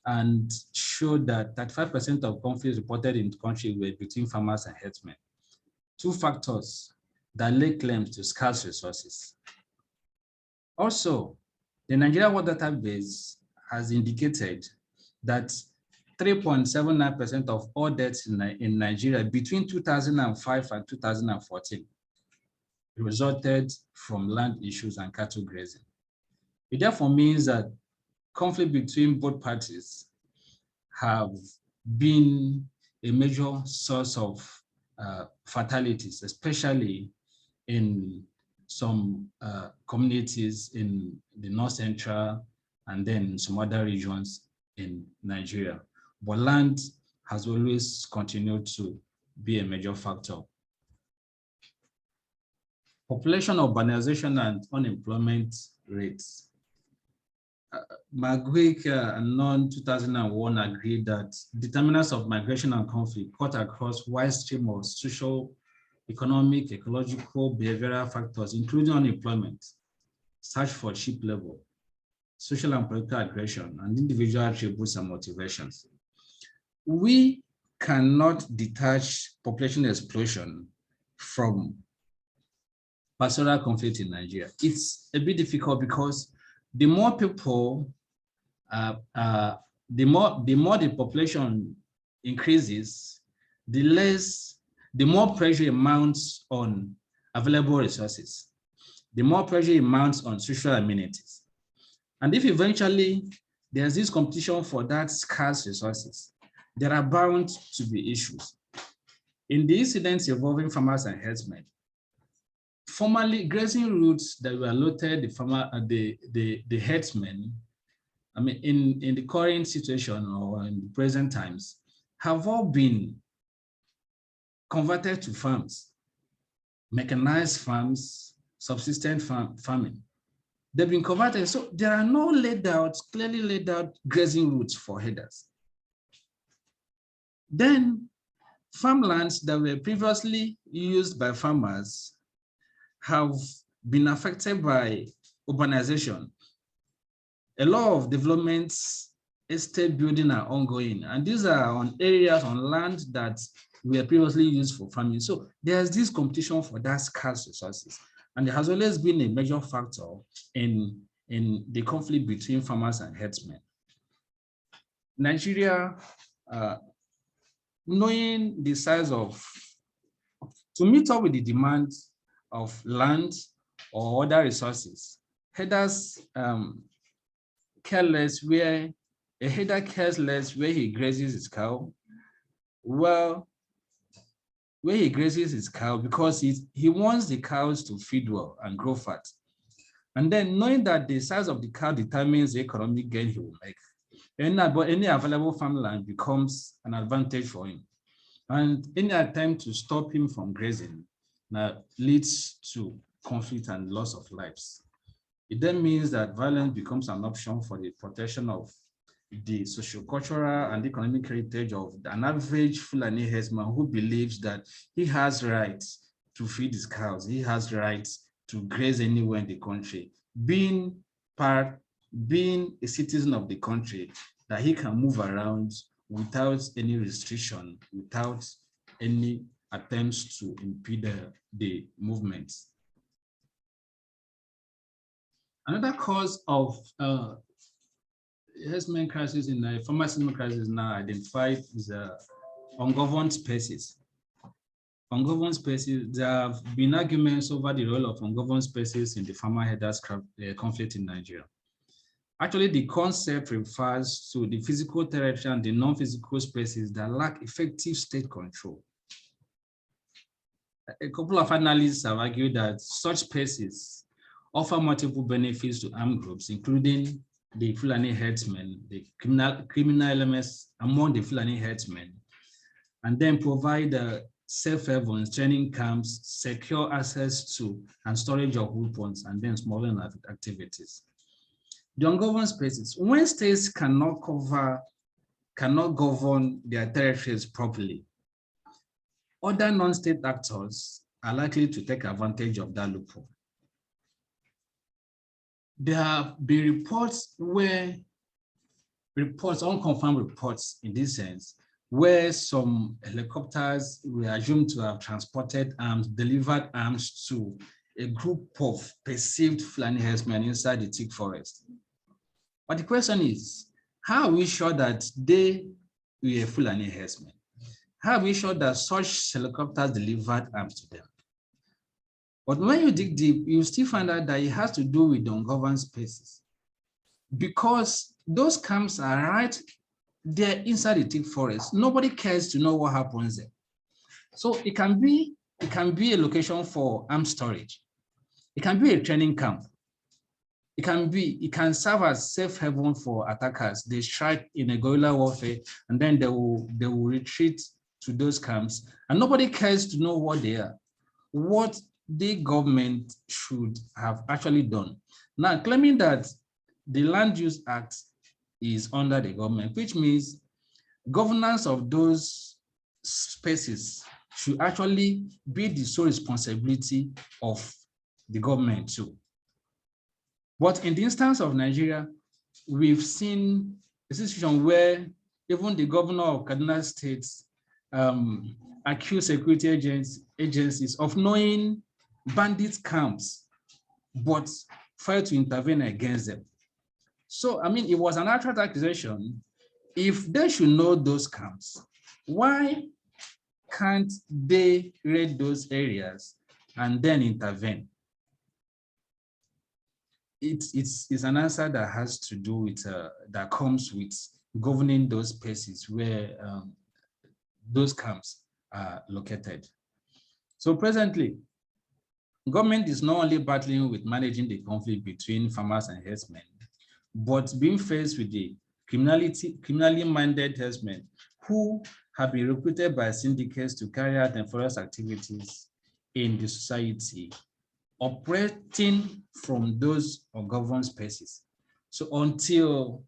and showed that 35% of conflicts reported in the country were between farmers and herdsmen. Two factors that lay claim to scarce resources. Also, the Nigeria Water Database has indicated that 3.79% of all deaths in Nigeria between 2005 and 2014 resulted from land issues and cattle grazing. It therefore means that conflict between both parties have been a major source of fatalities, especially in some communities in the North Central and then some other regions in Nigeria. But land has always continued to be a major factor. Population urbanization and unemployment rates. McGuick and Nunn 2001 agreed that determinants of migration and conflict cut across wide stream of social, economic, ecological, behavioral factors, including unemployment, search for cheap labor, social and political aggression, and individual attributes and motivations. We cannot detach population explosion from pastoral conflict in Nigeria. It's a bit difficult because the more people, the more the population increases, the more pressure mounts on available resources, the more pressure mounts on social amenities. And if eventually there's this competition for that scarce resources, there are bound to be issues. In the incidents involving farmers and herdsmen, formerly grazing routes that were allotted the herdsmen, I mean, in the current situation or in the present times, have all been converted to farms, mechanized farms, subsistence farming. They've been converted, so there are no clearly laid out grazing routes for herders. Then farmlands that were previously used by farmers have been affected by urbanization. A lot of developments, estate building are ongoing, and these are on areas on land that were previously used for farming. So there's this competition for that scarce resources, and there has always been a major factor in the conflict between farmers and herdsmen. Nigeria, knowing the size to meet up with the demand of land or other resources, herders care less where a herder cares less where he grazes his cow. Well, where he grazes his cow because he wants the cows to feed well and grow fat. And then knowing that the size of the cow determines the economic gain he will make, any available farmland becomes an advantage for him. And any attempt to stop him from grazing leads to conflict and loss of lives. It then means that violence becomes an option for the protection of the socio-cultural and economic heritage of an average Fulani herdsman who believes that he has rights to feed his cows, he has rights to graze anywhere in the country, being a citizen of the country, that he can move around without any restriction, without any attempts to impede the movements. Another cause of herdsmen crisis in the farmer settlement crisis now identified is ungoverned spaces. Ungoverned spaces, there have been arguments over the role of ungoverned spaces in the farmer-herders conflict in Nigeria. Actually, the concept refers to the physical territory and the non-physical spaces that lack effective state control. A couple of analysts have argued that such spaces offer multiple benefits to armed groups, including the Fulani herdsmen, the criminal elements among the Fulani herdsmen, and then provide safe havens, training camps, secure access to and storage of weapons, and then smuggling activities. The ungoverned spaces, when states cannot govern their territories properly, other non-state actors are likely to take advantage of that loophole. There have been unconfirmed reports in this sense, where some helicopters were assumed to have transported arms, delivered arms to a group of perceived Fulani herdsmen inside the thick forest. But the question is, how are we sure that they were Fulani herdsmen? How are we sure that such helicopters delivered arms to them? But when you dig deep, you still find out that it has to do with the ungoverned spaces, because those camps are right there inside the thick forest. Nobody cares to know what happens there. So it can be a location for arms storage. It can be a training camp. It can serve as safe haven for attackers. They strike in a guerrilla warfare, and then they will retreat to those camps, and nobody cares to know what they are. What the government should have actually done. Now, claiming that the Land Use Act is under the government, which means governance of those spaces should actually be the sole responsibility of the government too. But in the instance of Nigeria, we've seen a situation where even the governor of Kaduna State accused security agencies of knowing bandit camps, but failed to intervene against them. So, I mean, it was an outright accusation. If they should know those camps, why can't they raid those areas and then intervene? It's an answer that has to do with, that comes with governing those spaces where those camps are located. So presently, government is not only battling with managing the conflict between farmers and herdsmen, but being faced with the criminally minded herdsmen who have been recruited by syndicates to carry out nefarious activities in the society, operating from those ungoverned spaces. So until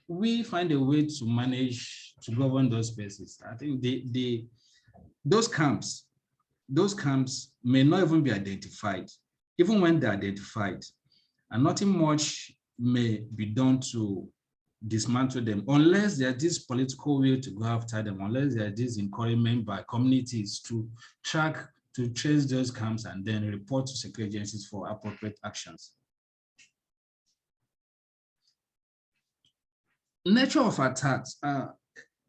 we find a way to manage to govern those spaces, I think those camps may not even be identified. Even when they're identified, and nothing much may be done to dismantle them unless there's this political will to go after them, unless there's this encouragement by communities to trace those camps and then report to security agencies for appropriate actions. Nature of attacks.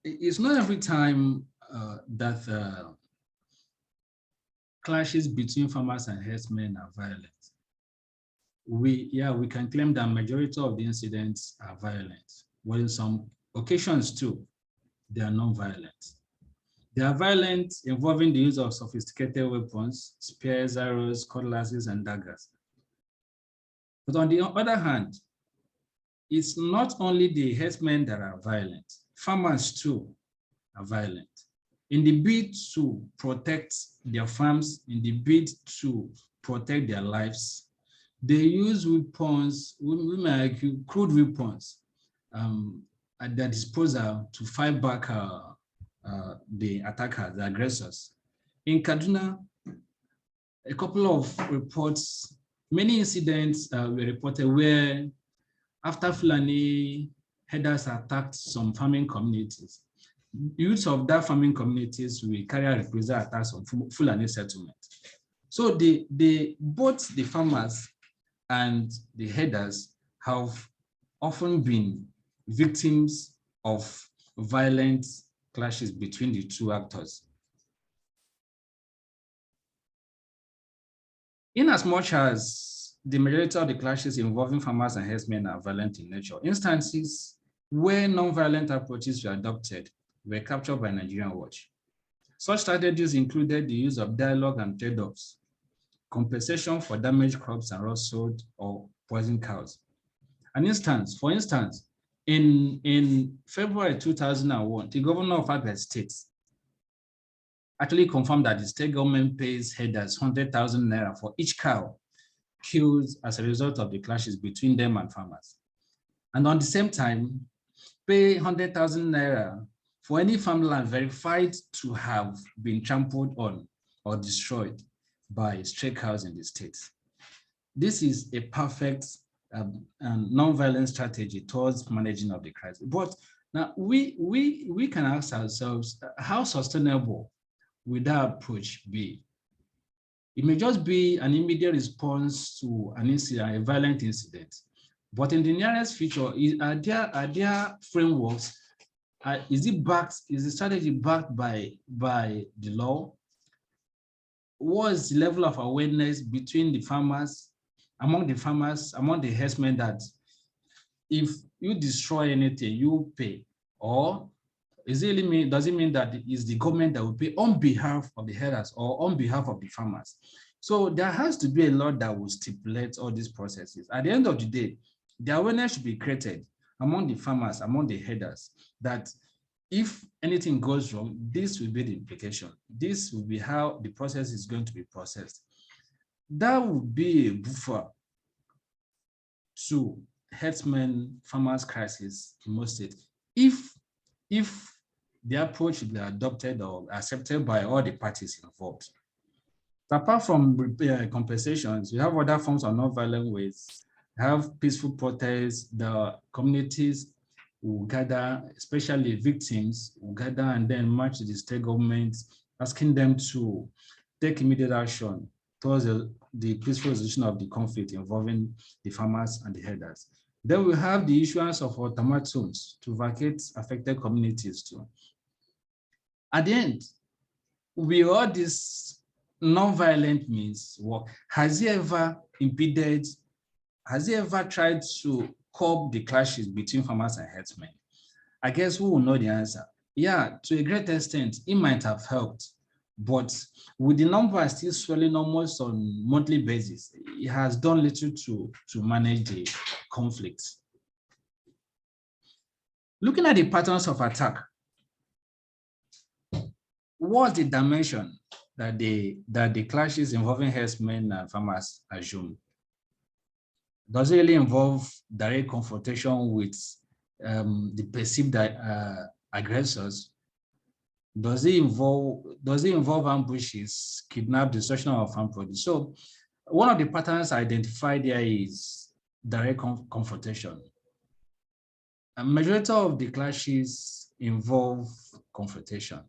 It's not every time that clashes between farmers and herdsmen are violent. We can claim that majority of the incidents are violent, but in some occasions too, they are non-violent. They are violent, involving the use of sophisticated weapons, spears, arrows, cutlasses, and daggers. But on the other hand, it's not only the herdsmen that are violent, farmers too are violent. In the bid to protect their farms, in the bid to protect their lives, they use weapons, we may argue crude weapons, at their disposal to fight back the attackers, the aggressors. In Kaduna, a couple of reports, many incidents were reported where after Fulani herders attacked some farming communities, youths of that farming communities will carry out reprisal attacks on Fulani settlement. So both the farmers and the herders have often been victims of violent clashes between the two actors. In as much as the majority of the clashes involving farmers and herdsmen are violent in nature, instances where non-violent approaches were adopted were captured by Nigerian Watch. Such strategies included the use of dialogue and trade-offs, compensation for damaged crops and rustled or poisoned cows. For instance, in February 2001, the governor of Abia State actually confirmed that the state government pays herders 100,000 naira for each cow killed as a result of the clashes between them and farmers. And on the same time, pay 100,000 naira for any farmland verified to have been trampled on or destroyed by stray cows in the state. This is a perfect non-violent strategy towards managing of the crisis. But now we can ask ourselves, how sustainable will that approach be? It may just be an immediate response to an incident, a violent incident. But in the nearest future, are there frameworks? Is the strategy backed by the law? What is the level of awareness between the farmers, among the herdsmen, that if you destroy anything, you pay? Or does it mean that it's the government that will pay on behalf of the herders or on behalf of the farmers? So there has to be a law that will stipulate all these processes. At the end of the day, the awareness should be created among the farmers, among the herders, that if anything goes wrong, this will be the implication. This will be how the process is going to be processed. That would be a buffer to herdsmen farmers crisis in most states if the approach will be adopted or accepted by all the parties involved. Apart from compensations, we have other forms of non-violent ways. We have peaceful protests. The communities will gather, especially victims, will gather and then march to the state government, asking them to take immediate action towards the peaceful resolution of the conflict involving the farmers and the herders. Then we have the issuance of ultimatums to vacate affected communities too. At the end, will all this non-violent means work? Has he ever tried to curb the clashes between farmers and herdsmen? I guess who will know the answer? Yeah, to a great extent, it might have helped, but with the numbers still swelling almost on monthly basis, it has done little to manage the conflict. Looking at the patterns of attack, what's the dimension that the clashes involving herdsmen and farmers assume? Does it really involve direct confrontation with the perceived aggressors? Does it involve ambushes, kidnap, destruction of farm produce? So one of the patterns identified there is direct confrontation. A majority of the clashes involve confrontation.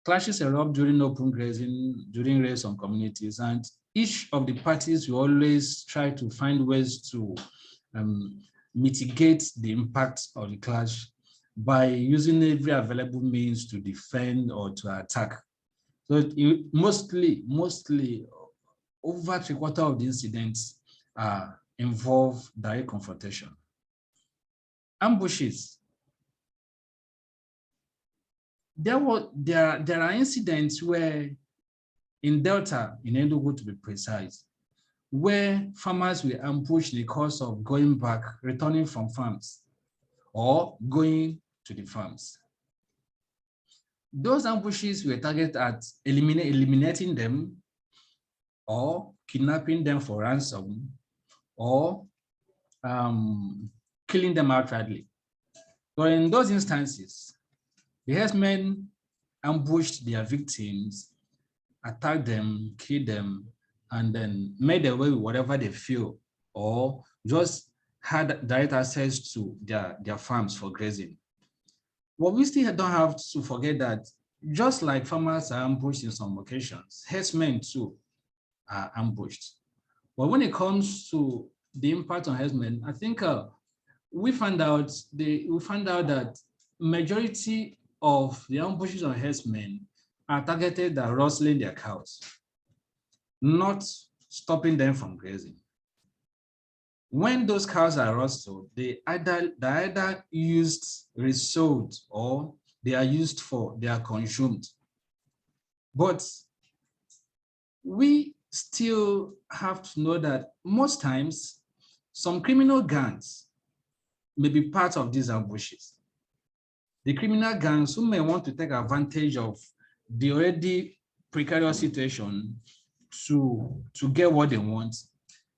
Clashes erupt during open grazing, during raids on communities, and each of the parties will always try to find ways to mitigate the impact of the clash by using every available means to defend or to attack. So mostly over 3/4 of the incidents involve direct confrontation. Ambushes. There are incidents where in Delta, in Enugu to be precise, where farmers were ambushed in the course of going back, returning from farms, or going to the farms. Those ambushes were targeted at eliminating them, or kidnapping them for ransom, or killing them outrightly. But in those instances, the herdsmen ambushed their victims, attacked them, killed them, and then made away with whatever they feel, or just had direct access to their farms for grazing. But we still don't have to forget that just like farmers are ambushed in some occasions, herdsmen too are ambushed. But when it comes to the impact on herdsmen, I think we found out that majority of the ambushes on herdsmen are targeted at rustling their cows, not stopping them from grazing. When those cows are rustled, they either used, resold, or they are consumed. But we still have to know that most times, some criminal gangs may be part of these ambushes. The criminal gangs who may want to take advantage of the already precarious situation to get what they want,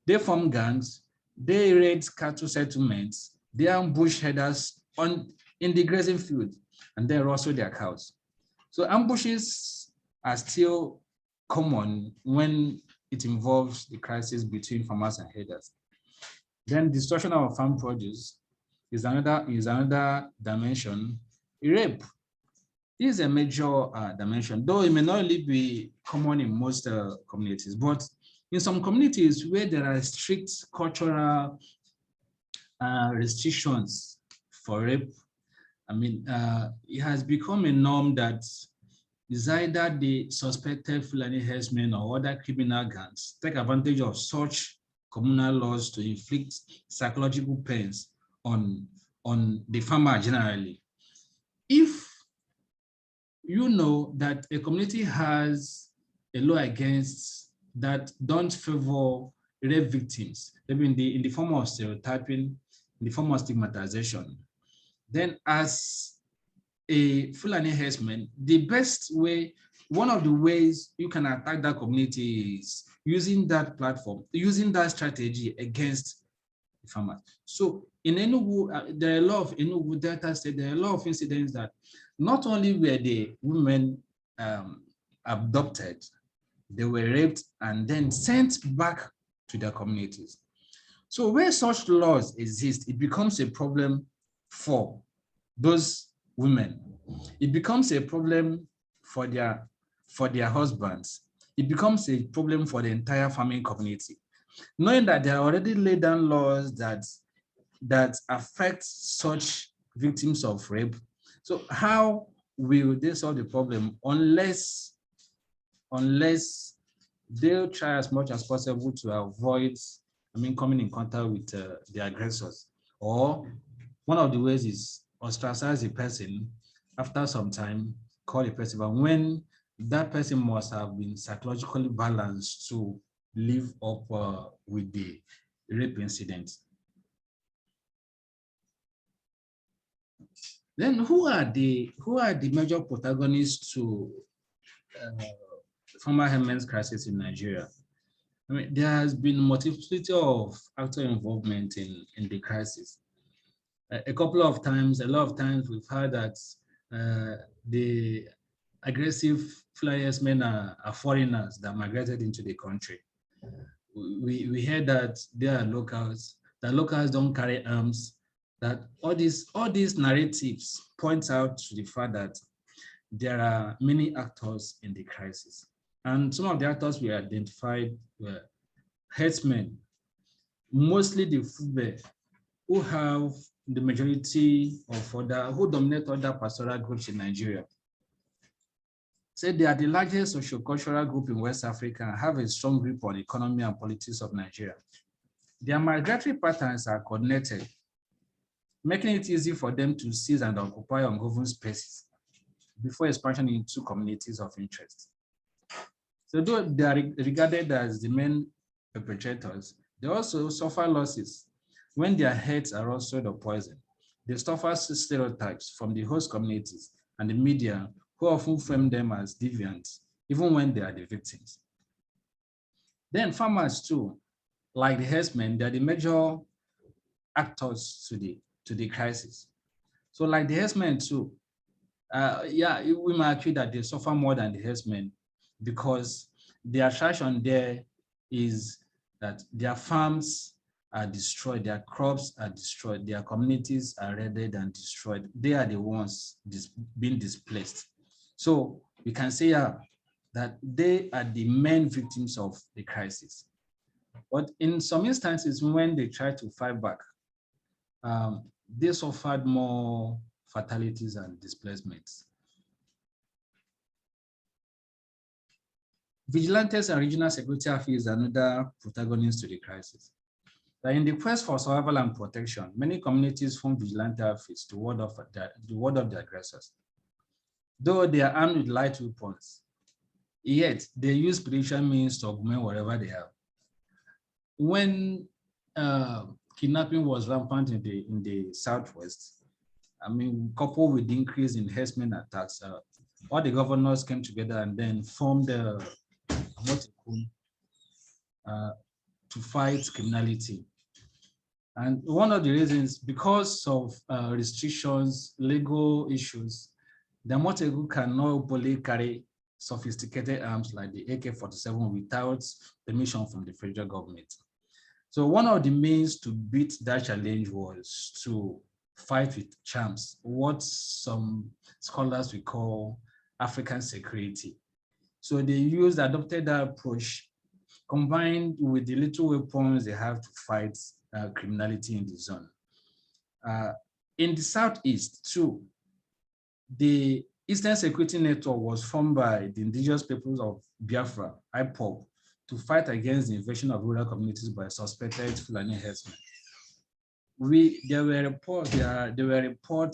they form gangs, they raid cattle settlements, they ambush herders in the grazing field, and they rustle their cows. So ambushes are still common when it involves the crisis between farmers and herders. Then destruction of farm produce is another dimension. Rape is a major dimension, though it may not really be common in most communities, but in some communities where there are strict cultural restrictions for rape, I mean, it has become a norm that is either the suspected Fulani herdsmen or other criminal gangs take advantage of such communal laws to inflict psychological pains on the farmer generally. If you know that a community has a law against that don't favor rape victims, maybe in the form of stereotyping, in the form of stigmatization, then as a Fulani herdsman, the best way, one of the ways you can attack that community is using that platform, using that strategy against the farmers. So in Enugu, there are a lot of Enugu Delta State, there are a lot of incidents that not only were the women abducted, they were raped and then sent back to their communities. So where such laws exist, it becomes a problem for those women. It becomes a problem for their husbands. It becomes a problem for the entire farming community. Knowing that there are already laid down laws that affect such victims of rape. So how will they solve the problem unless they'll try as much as possible to avoid, coming in contact with the aggressors? Or one of the ways is ostracize the person after some time, call a person, but when that person must have been psychologically balanced to live up with the rape incident. Then who are the major protagonists to former herdsmen's crisis in Nigeria? There has been multiplicity of actor involvement in the crisis. A lot of times we've heard that the aggressive Fulani herdsmen are foreigners that migrated into the country. We heard that they are locals, that locals don't carry arms, that all these narratives point out to the fact that there are many actors in the crisis. And some of the actors we identified were herdsmen, mostly the Fulbe, who have the majority of who dominate other pastoral groups in Nigeria. Say they are the largest sociocultural group in West Africa and have a strong grip on the economy and politics of Nigeria. Their migratory patterns are coordinated, making it easy for them to seize and occupy ungoverned spaces before expansion into communities of interest. So though they are regarded as the main perpetrators, they also suffer losses when their heads are also the poison. They suffer stereotypes from the host communities and the media, who often frame them as deviants, even when they are the victims. Then farmers too, like the herdsmen, they are the major actors to the crisis. So like the herdsmen too, we might agree that they suffer more than the herdsmen because the attraction there is that their farms are destroyed, their crops are destroyed, their communities are raided and destroyed. They are the ones being displaced. So we can say that they are the main victims of the crisis. But in some instances, when they try to fight back, they suffered more fatalities and displacements. Vigilantes and regional security affairs are another protagonist to the crisis. That in the quest for survival and protection, many communities form vigilante outfits to ward off the aggressors. Though they are armed with light weapons, yet they use spiritual means to augment whatever they have. When kidnapping was rampant in the Southwest, coupled with the increase in herdsmen attacks, all the governors came together and then formed to fight criminality. And one of the reasons, because of restrictions, legal issues, the Motegu cannot openly carry sophisticated arms like the AK-47 without permission from the federal government. So one of the means to beat that challenge was to fight with charms, what some scholars will call African security. So they adopted that approach combined with the little weapons they have to fight criminality in the zone. In the Southeast too, the Eastern Security Network was formed by the indigenous peoples of Biafra, IPOB, to fight against the invasion of rural communities by suspected Fulani herdsmen. There were reports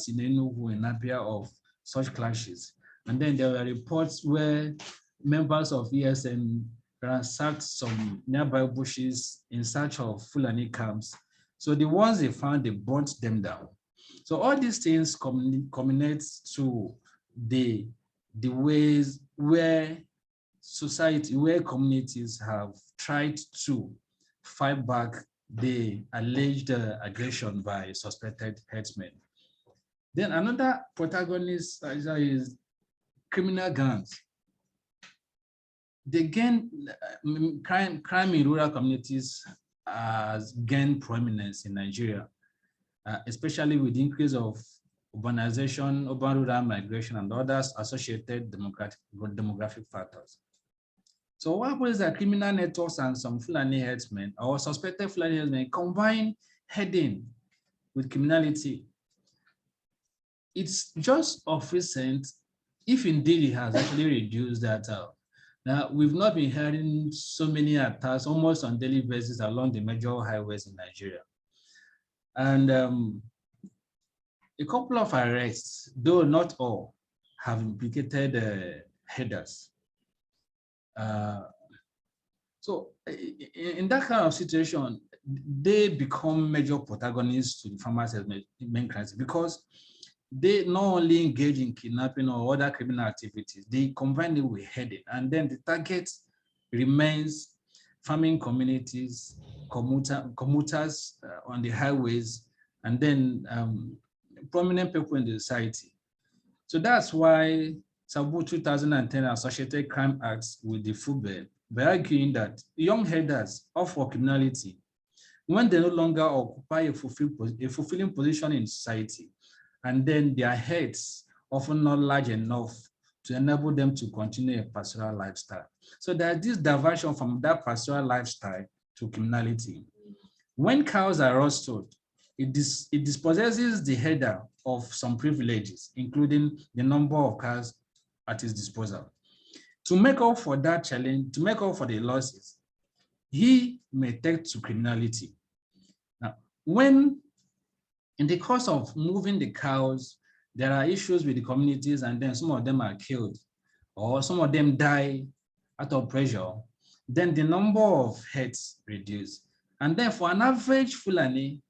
in Enugu and Abia of such clashes. And then there were reports where members of ESN ransacked some nearby bushes in search of Fulani camps. So the ones they found, they burnt them down. So all these things culminate to the ways where communities have tried to fight back the alleged aggression by suspected herdsmen. Then another protagonist is criminal gangs. They gain crime in rural communities has gained prominence in Nigeria, especially with the increase of urbanization, urban-rural migration, and others associated demographic factors. So what happens is that criminal networks and some Fulani herdsmen or suspected Fulani herdsmen combine heading with criminality. It's just of recent, if indeed it has actually reduced that. Now, we've not been hearing so many attacks almost on a daily basis along the major highways in Nigeria. And a couple of arrests, though not all, have implicated headers. So in that kind of situation, they become major protagonists to the farmers' main crisis because they not only engage in kidnapping or other criminal activities, they combine it with heading, and then the target remains farming communities, commuters on the highways, and then prominent people in the society. So that's why Sabu 2010 associated crime acts with the FUBE by arguing that young headers off for criminality, when they no longer occupy a fulfilling position in society, and then their heads often not large enough to enable them to continue a pastoral lifestyle. So there's this diversion from that pastoral lifestyle to criminality. When cows are rostered, it dispossesses the header of some privileges, including the number of cows at his disposal. To make up for that challenge, to make up for the losses, he may take to criminality. Now, when in the course of moving the cows, there are issues with the communities, and then some of them are killed, or some of them die out of pressure, then the number of heads reduce. And then for an average Fulani,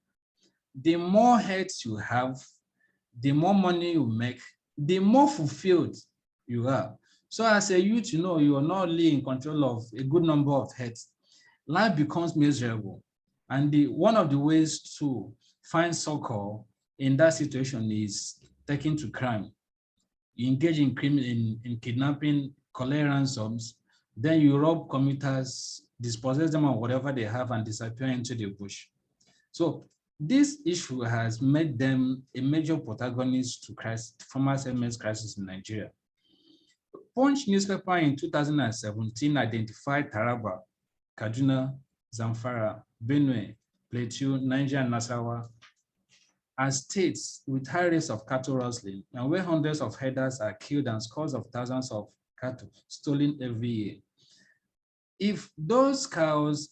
the more heads you have, the more money you make, the more fulfilled you are. So as a youth, you know, you are not only in control of a good number of heads, life becomes miserable. And one of the ways to find succor in that situation is taking to crime. You engage in kidnapping, collect ransoms, then you rob commuters, dispossess them of whatever they have, and disappear into the bush. So this issue has made them a major protagonist to farmers' MS crisis in Nigeria. Punch newspaper in 2017 identified Taraba, Kaduna, Zamfara, Benue, Plateau, Niger, and Nasarawa as states with high rates of cattle rustling, and where hundreds of headers are killed and scores of thousands of cattle stolen every year. If those cows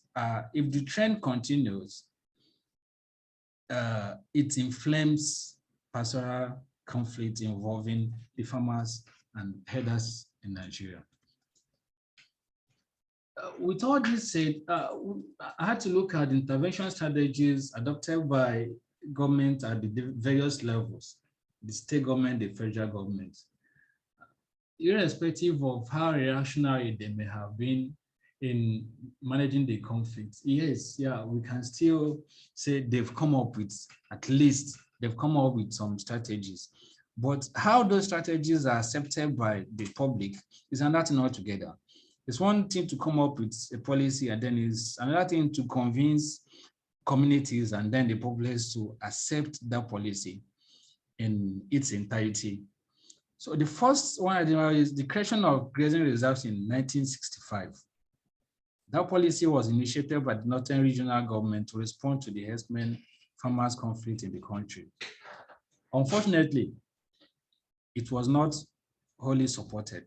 if the trend continues, it inflames pastoral conflict involving the farmers and headers in Nigeria. With all this said, I had to look at intervention strategies adopted by government at the various levels, the state government, the federal government. Irrespective of how reactionary they may have been in managing the conflict, yes, yeah, we can still say they've come up with, at least they've come up with some strategies. But how those strategies are accepted by the public is another thing altogether. It's one thing to come up with a policy, and then it's another thing to convince communities and then the populace to accept that policy in its entirety. So the first one is the creation of grazing reserves in 1965. That policy was initiated by the Northern Regional Government to respond to the herdsmen farmers conflict in the country. Unfortunately, it was not wholly supported.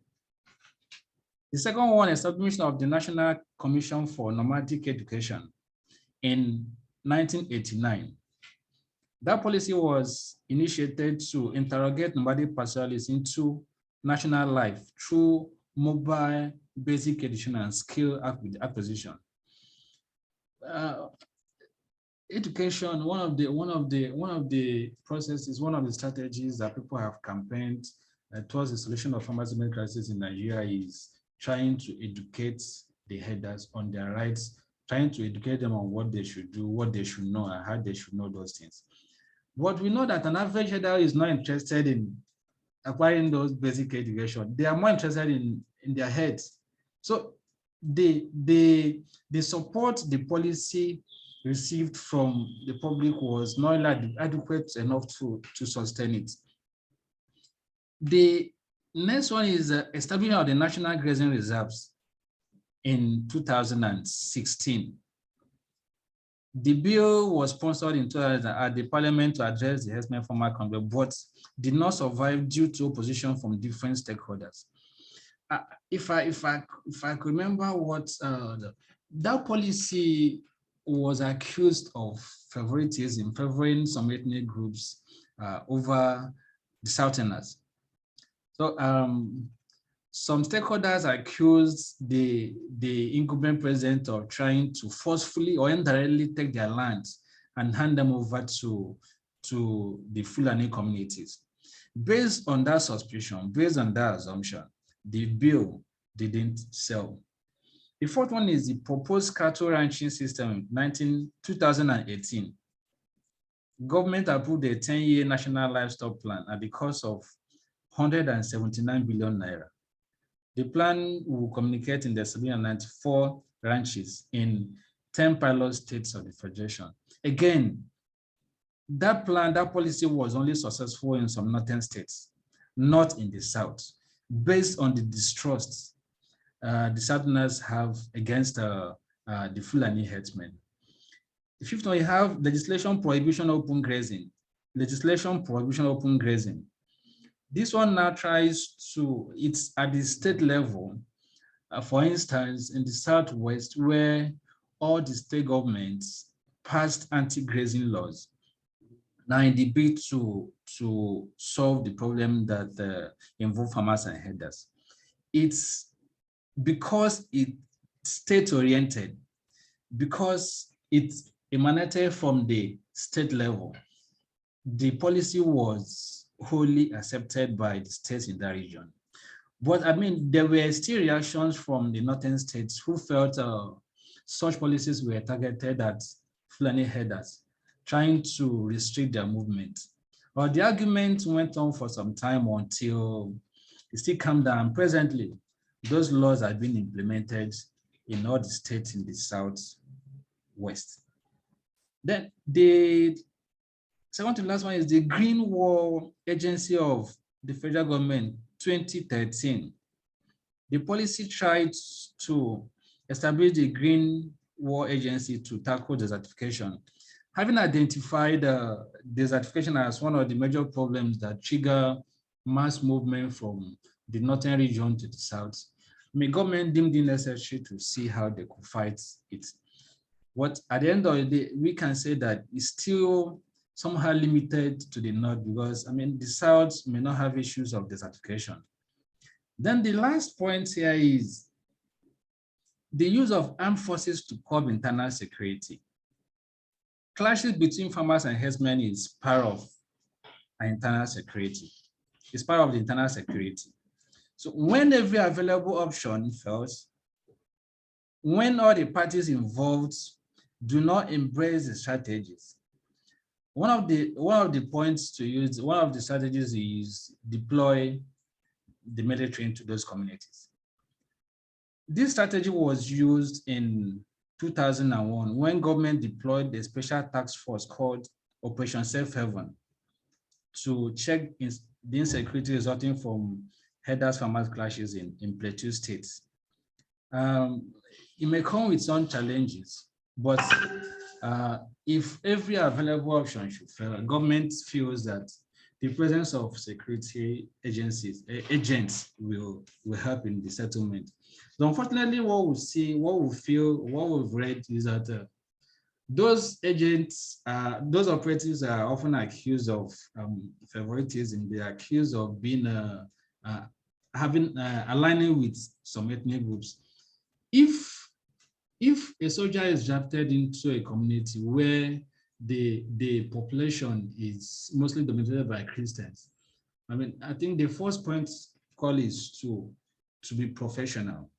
The second one, establishment of the National Commission for Nomadic Education in 1989. That policy was initiated to interrogate nomadic pastoralists into national life through mobile basic education and skill acquisition. Education, one of the processes, one of the strategies that people have campaigned towards the solution of farmers' herdsmen crisis in Nigeria is trying to educate the herders on their rights, trying to educate them on what they should do, what they should know, and how they should know those things. But we know that an average herder is not interested in acquiring those basic education. They are more interested in their heads. So the support the policy received from the public was not adequate enough to sustain it. The next one is establishment of the National Grazing Reserves in 2016. The bill was sponsored in 2000 at the parliament to address the herdsmen farmer conflict, but did not survive due to opposition from different stakeholders. If I could remember what that policy was accused of favoritism, favoring some ethnic groups over the Southerners. So some stakeholders accused the incumbent president of trying to forcefully or indirectly take their lands and hand them over to the Fulani communities. Based on that suspicion, based on that assumption, the bill didn't sell. The fourth one is the proposed cattle ranching system in 2018. Government approved a 10-year national livestock plan at the cost of 179 billion naira. The plan will communicate in the 794 ranches in 10 pilot states of the Federation. Again, that policy was only successful in some northern states, not in the South, based on the distrust the Southerners have against the Fulani herdsmen. The fifth one, you have legislation prohibition open grazing. Legislation prohibition open grazing. This one now tries to, it's at the state level, for instance, in the Southwest, where all the state governments passed anti-grazing laws. Now in the bid to solve the problem that involve farmers and herders. It's because it's state-oriented, because it emanated from the state level, the policy was wholly accepted by the states in that region. But I mean, there were still reactions from the northern states who felt such policies were targeted at Fulani herders, trying to restrict their movement. But the argument went on for some time until it still calmed down. Presently, those laws are being implemented in all the states in the Southwest. Then the second to last one is the Green War Agency of the federal government, 2013. The policy tried to establish the Green War Agency to tackle desertification. Having identified desertification as one of the major problems that trigger mass movement from the northern region to the south, the government deemed it necessary to see how they could fight it. What at the end of the day, we can say that it's still somehow limited to the north because, I mean, the south may not have issues of desertification. Then the last point here is the use of armed forces to curb internal security. Clashes between farmers and herdsmen is part of our internal security. It's part of the internal security. So when every available option fails, when all the parties involved do not embrace the strategies, One of the points to use, one of the strategies is deploy the military into those communities. This strategy was used in 2001 when government deployed a special task force called Operation Safe Haven to check the insecurity resulting from herders farmers clashes in Plateau State. It may come with some challenges, but if every available option should fail, government feels that the presence of security agents will help in the settlement. So unfortunately, what we've read is that those agents, those operatives are often accused of favoritism. They're accused of being aligning with some ethnic groups. If a soldier is drafted into a community where the population is mostly dominated by Christians, I mean, I think the first point call is to be professional.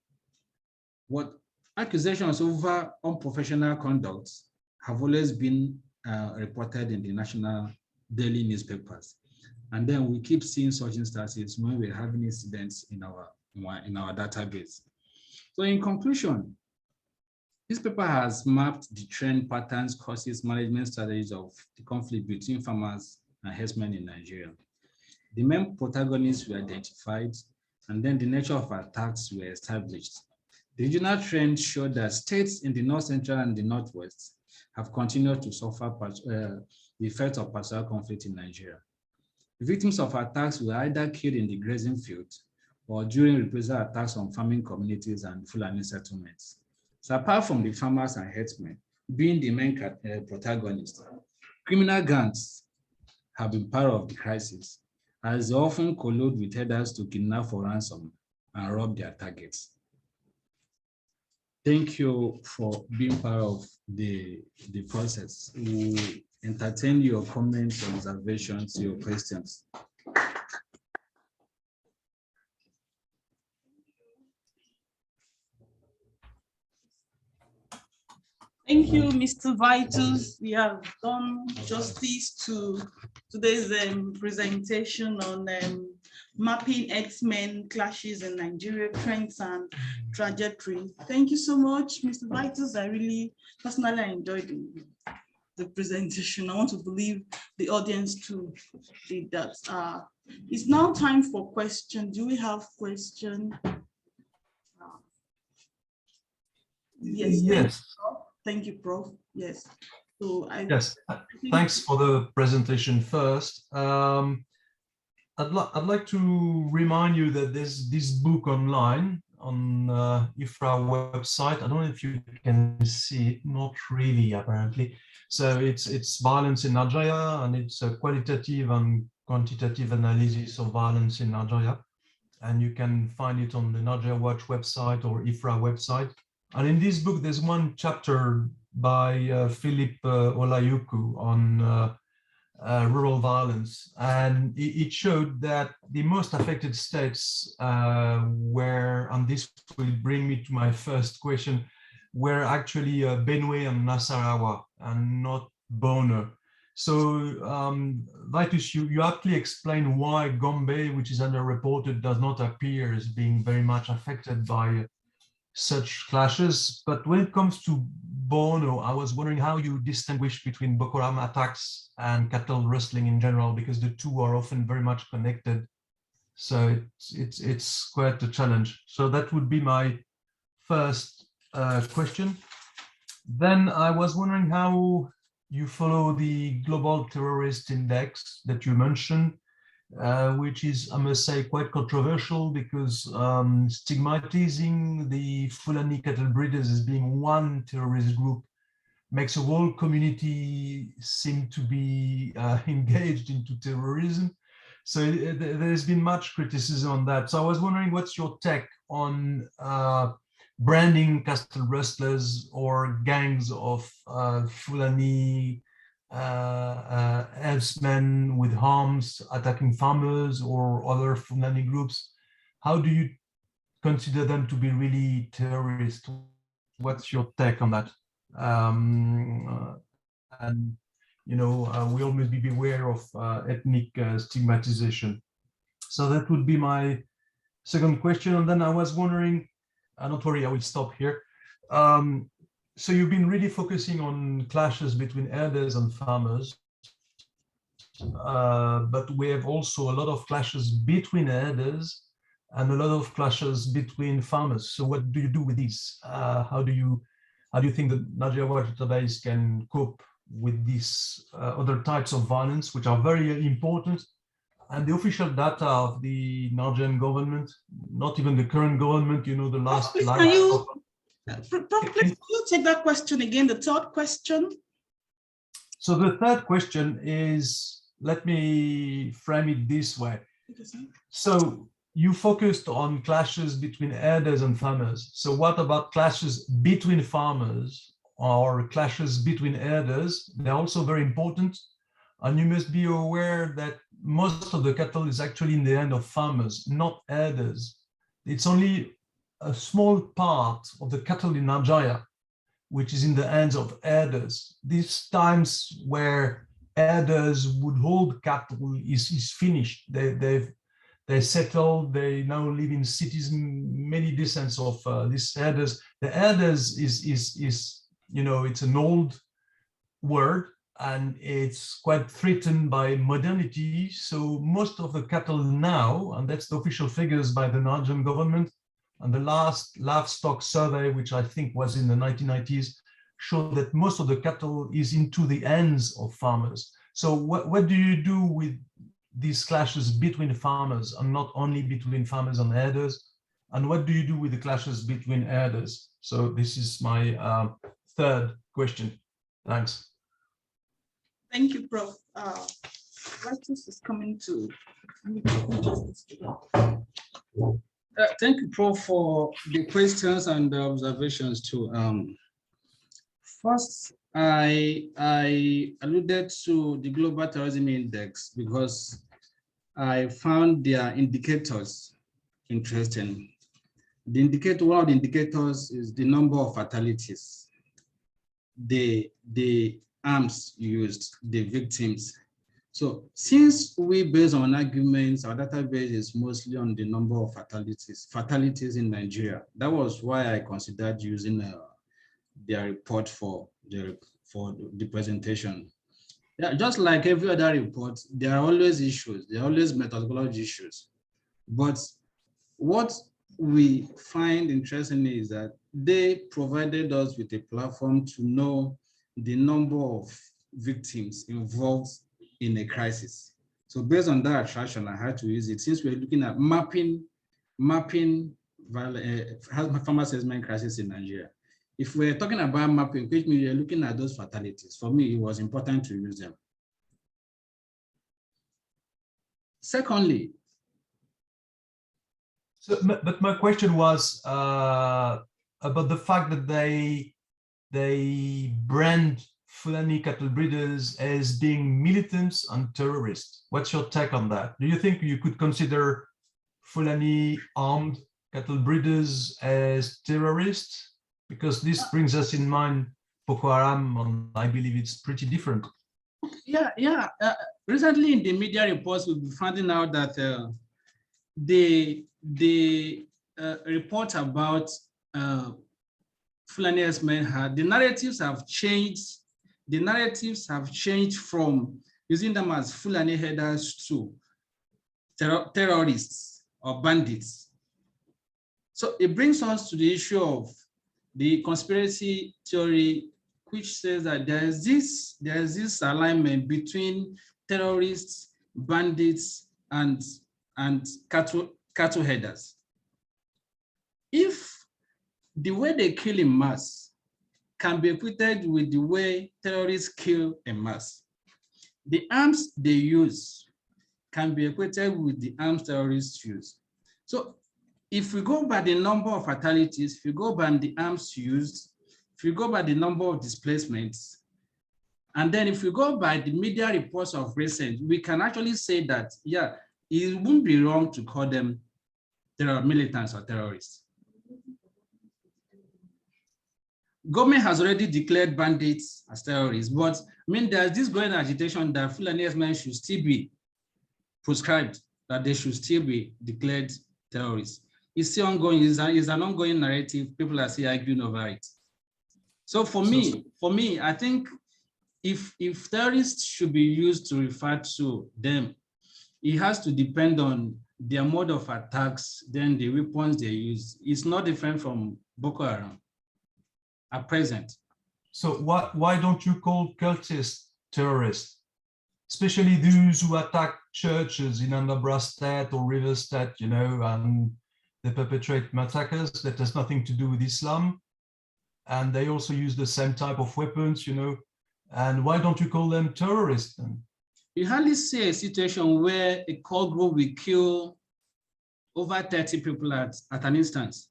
What accusations over unprofessional conduct have always been reported in the national daily newspapers, and then we keep seeing such instances when we're having incidents in our database. So in conclusion, this paper has mapped the trend, patterns, causes, management strategies of the conflict between farmers and herdsmen in Nigeria. The main protagonists were identified, and then the nature of attacks were established. The regional trend showed that states in the North Central and the Northwest have continued to suffer the effects of pastoral conflict in Nigeria. The victims of attacks were either killed in the grazing field or during reprisal attacks on farming communities and Fulani settlements. So apart from the farmers and herdsmen being the main protagonists, criminal gangs have been part of the crisis, as they often collude with herders to kidnap for ransom and rob their targets. Thank you for being part of the process. We entertain your comments, observations, your questions. Thank you, Mr. Vitus. We have done justice to today's presentation on mapping Herdsmen clashes in Nigeria, trends and trajectories. Thank you so much, Mr. Vitus. I really personally enjoyed the presentation. I want to believe the audience too did that. It's now time for questions. Do we have questions? Yes. Yes. Thank you, Prof. Yes. So yes. Thanks for the presentation first. I'd like to remind you that there's this book online on IFRA website. I don't know if you can see it, not really apparently. So it's Violence in Nigeria, and it's a qualitative and quantitative analysis of violence in Nigeria. And you can find it on the Nigeria Watch website or IFRA website. And in this book, there's one chapter by Philip Olayuku on rural violence. And it showed that the most affected states were, and this will bring me to my first question, were actually Benue and Nasarawa and not Borno. So Vitus, you aptly explain why Gombe, which is underreported, does not appear as being very much affected by such clashes. But when it comes to Borno, I was wondering how you distinguish between Boko Haram attacks and cattle rustling in general, because the two are often very much connected. So it's quite a challenge. So that would be my first question. Then I was wondering how you follow the Global Terrorist Index that you mentioned, which is, I must say, quite controversial, because stigmatizing the Fulani cattle breeders as being one terrorist group makes a whole community seem to be engaged into terrorism. So there's been much criticism on that. So I was wondering, what's your take on branding cattle rustlers or gangs of Fulani herdsmen with arms attacking farmers or other Fulani groups? How do you consider them to be really terrorists? What's your take on that? And we always be aware of ethnic stigmatization. So that would be my second question. And then I was wondering, don't worry, I will stop here. So you've been really focusing on clashes between herders and farmers, but we have also a lot of clashes between herders and a lot of clashes between farmers. So what do you do with these? How do you think that Nigeria database can cope with these other types of violence, which are very important? And the official data of the Nigerian government, not even the current government, the last. Please, can you take that question again, the third question? So the third question is, let me frame it this way. So you focused on clashes between herders and farmers. So what about clashes between farmers or clashes between herders? They're also very important. And you must be aware that most of the cattle is actually in the hand of farmers, not herders. It's only a small part of the cattle in Nigeria which is in the hands of herders. These times where herders would hold cattle is finished. They settled, they now live in cities, many descendants of these herders. The herders is it's an old word, and it's quite threatened by modernity. So most of the cattle now, and that's the official figures by the Nigerian government, and the last livestock survey, which I think was in the 1990s, showed that most of the cattle is into the hands of farmers. So what do you do with these clashes between farmers, and not only between farmers and herders? And what do you do with the clashes between herders? So this is my third question. Thanks. Thank you, Prof. Vitus is coming to. Thank you, Prof, for the questions and the observations too. First, I alluded to the Global Terrorism Index because I found their indicators interesting. One of the indicators is the number of fatalities, the arms used, the victims. So since we base on arguments, our database is mostly on the number of fatalities in Nigeria. That was why I considered using their report for the presentation. Yeah, just like every other report, there are always issues. There are always methodology issues. But what we find interesting is that they provided us with a platform to know the number of victims involved in a crisis. So based on that attraction, I had to use it since we're looking at mapping farmer assessment crisis in Nigeria. If we're talking about mapping, which means we're looking at those fatalities, for me, it was important to use them. Secondly, but my question was about the fact that they brand Fulani cattle breeders as being militants and terrorists. What's your take on that? Do you think you could consider Fulani armed cattle breeders as terrorists? Because this brings us in mind Boko Haram, and I believe it's pretty different. Yeah. Recently in the media reports, we've been finding out that the report about Fulani herdsmen, the narratives have changed. The narratives have changed from using them as Fulani herders to terrorists or bandits. So it brings us to the issue of the conspiracy theory, which says that there is this alignment between terrorists, bandits, and cattle herders. If the way they kill in mass can be equated with the way terrorists kill in mass, the arms they use can be equated with the arms terrorists use. So if we go by the number of fatalities, if we go by the arms used, if we go by the number of displacements, and then if we go by the media reports of recent, we can actually say that, yeah, it wouldn't be wrong to call them militants or terrorists. government has already declared bandits as terrorists, but I mean, there's this growing agitation that Fulani herdsmen should still be prescribed, that they should still be declared terrorists. It's still ongoing, it's an ongoing narrative. People are still arguing over it. So for me, I think if terrorists should be used to refer to them, it has to depend on their mode of attacks, then the weapons they use. It's not different from Boko Haram at present. So why don't you call cultists terrorists? Especially those who attack churches in Anambra State or River State, you know, and they perpetrate massacres that has nothing to do with Islam. And they also use the same type of weapons, you know. And why don't you call them terrorists then? You hardly see a situation where a core group will kill over 30 people at an instance.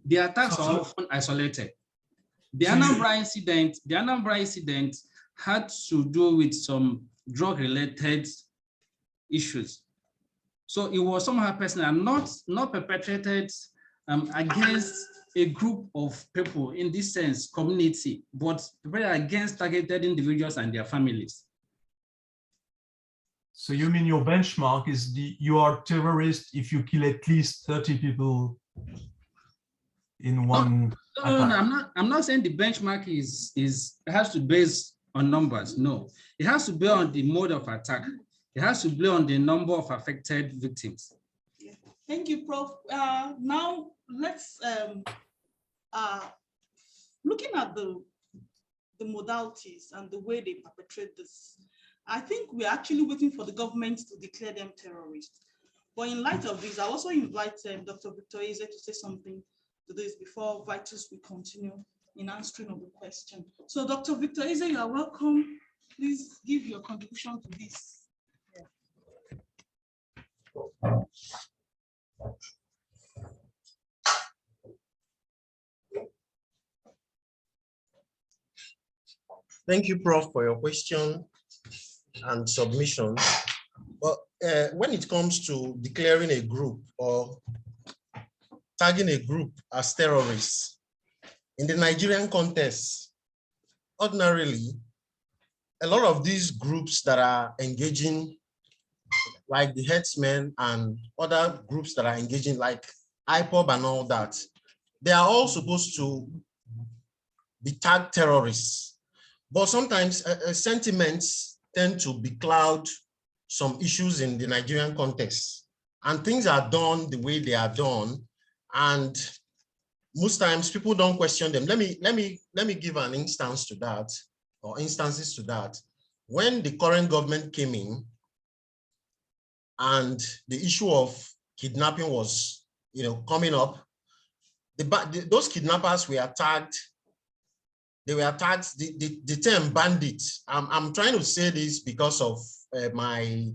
The attacks are often isolated. The Anambra incident had to do with some drug-related issues. So it was somehow personal, not perpetrated against a group of people in this sense, community, but against targeted individuals and their families. So you mean your benchmark is you are terrorist if you kill at least 30 people in one attack? No, I'm not saying the benchmark has to base on numbers. No, it has to be on the mode of attack. It has to be on the number of affected victims. Yeah. Thank you, Prof. Now let's looking at the modalities and the way they perpetrate this. I think we're actually waiting for the government to declare them terrorists. But in light of this, I also invite Dr. Victor Eze to say something to this before Vitus will continue in answering of the question. So Dr. Victor Eze, you are welcome. Please give your contribution to this. Yeah. Thank you, Prof, for your question and submission. But when it comes to declaring a group or tagging a group as terrorists, in the Nigerian context, ordinarily, a lot of these groups that are engaging, like the Herdsmen and other groups that are engaging, like IPOB and all that, they are all supposed to be tagged terrorists. But sometimes sentiments tend to becloud some issues in the Nigerian context, and things are done the way they are done, and most times people don't question them. Let me give an instance to that, or instances to that. When the current government came in, and the issue of kidnapping was, coming up, those kidnappers were tagged. They were tagged, the term bandits. I'm trying to say this because of my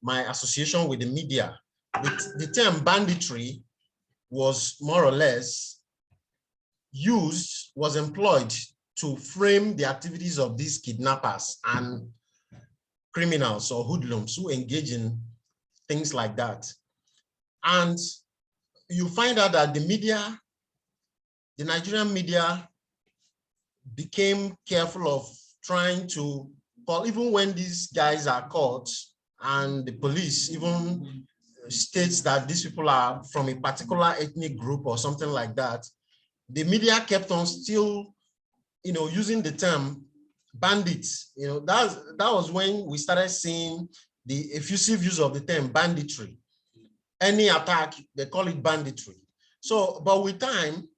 association with the media. The term banditry was more or less was employed to frame the activities of these kidnappers and criminals or hoodlums who engage in things like that. And you find out that the Nigerian media became careful of trying to call, even when these guys are caught and the police even states that these people are from a particular ethnic group or something like that, the media kept on still, using the term bandits. That was when we started seeing the effusive use of the term banditry. Any attack, they call it banditry. So, but with time,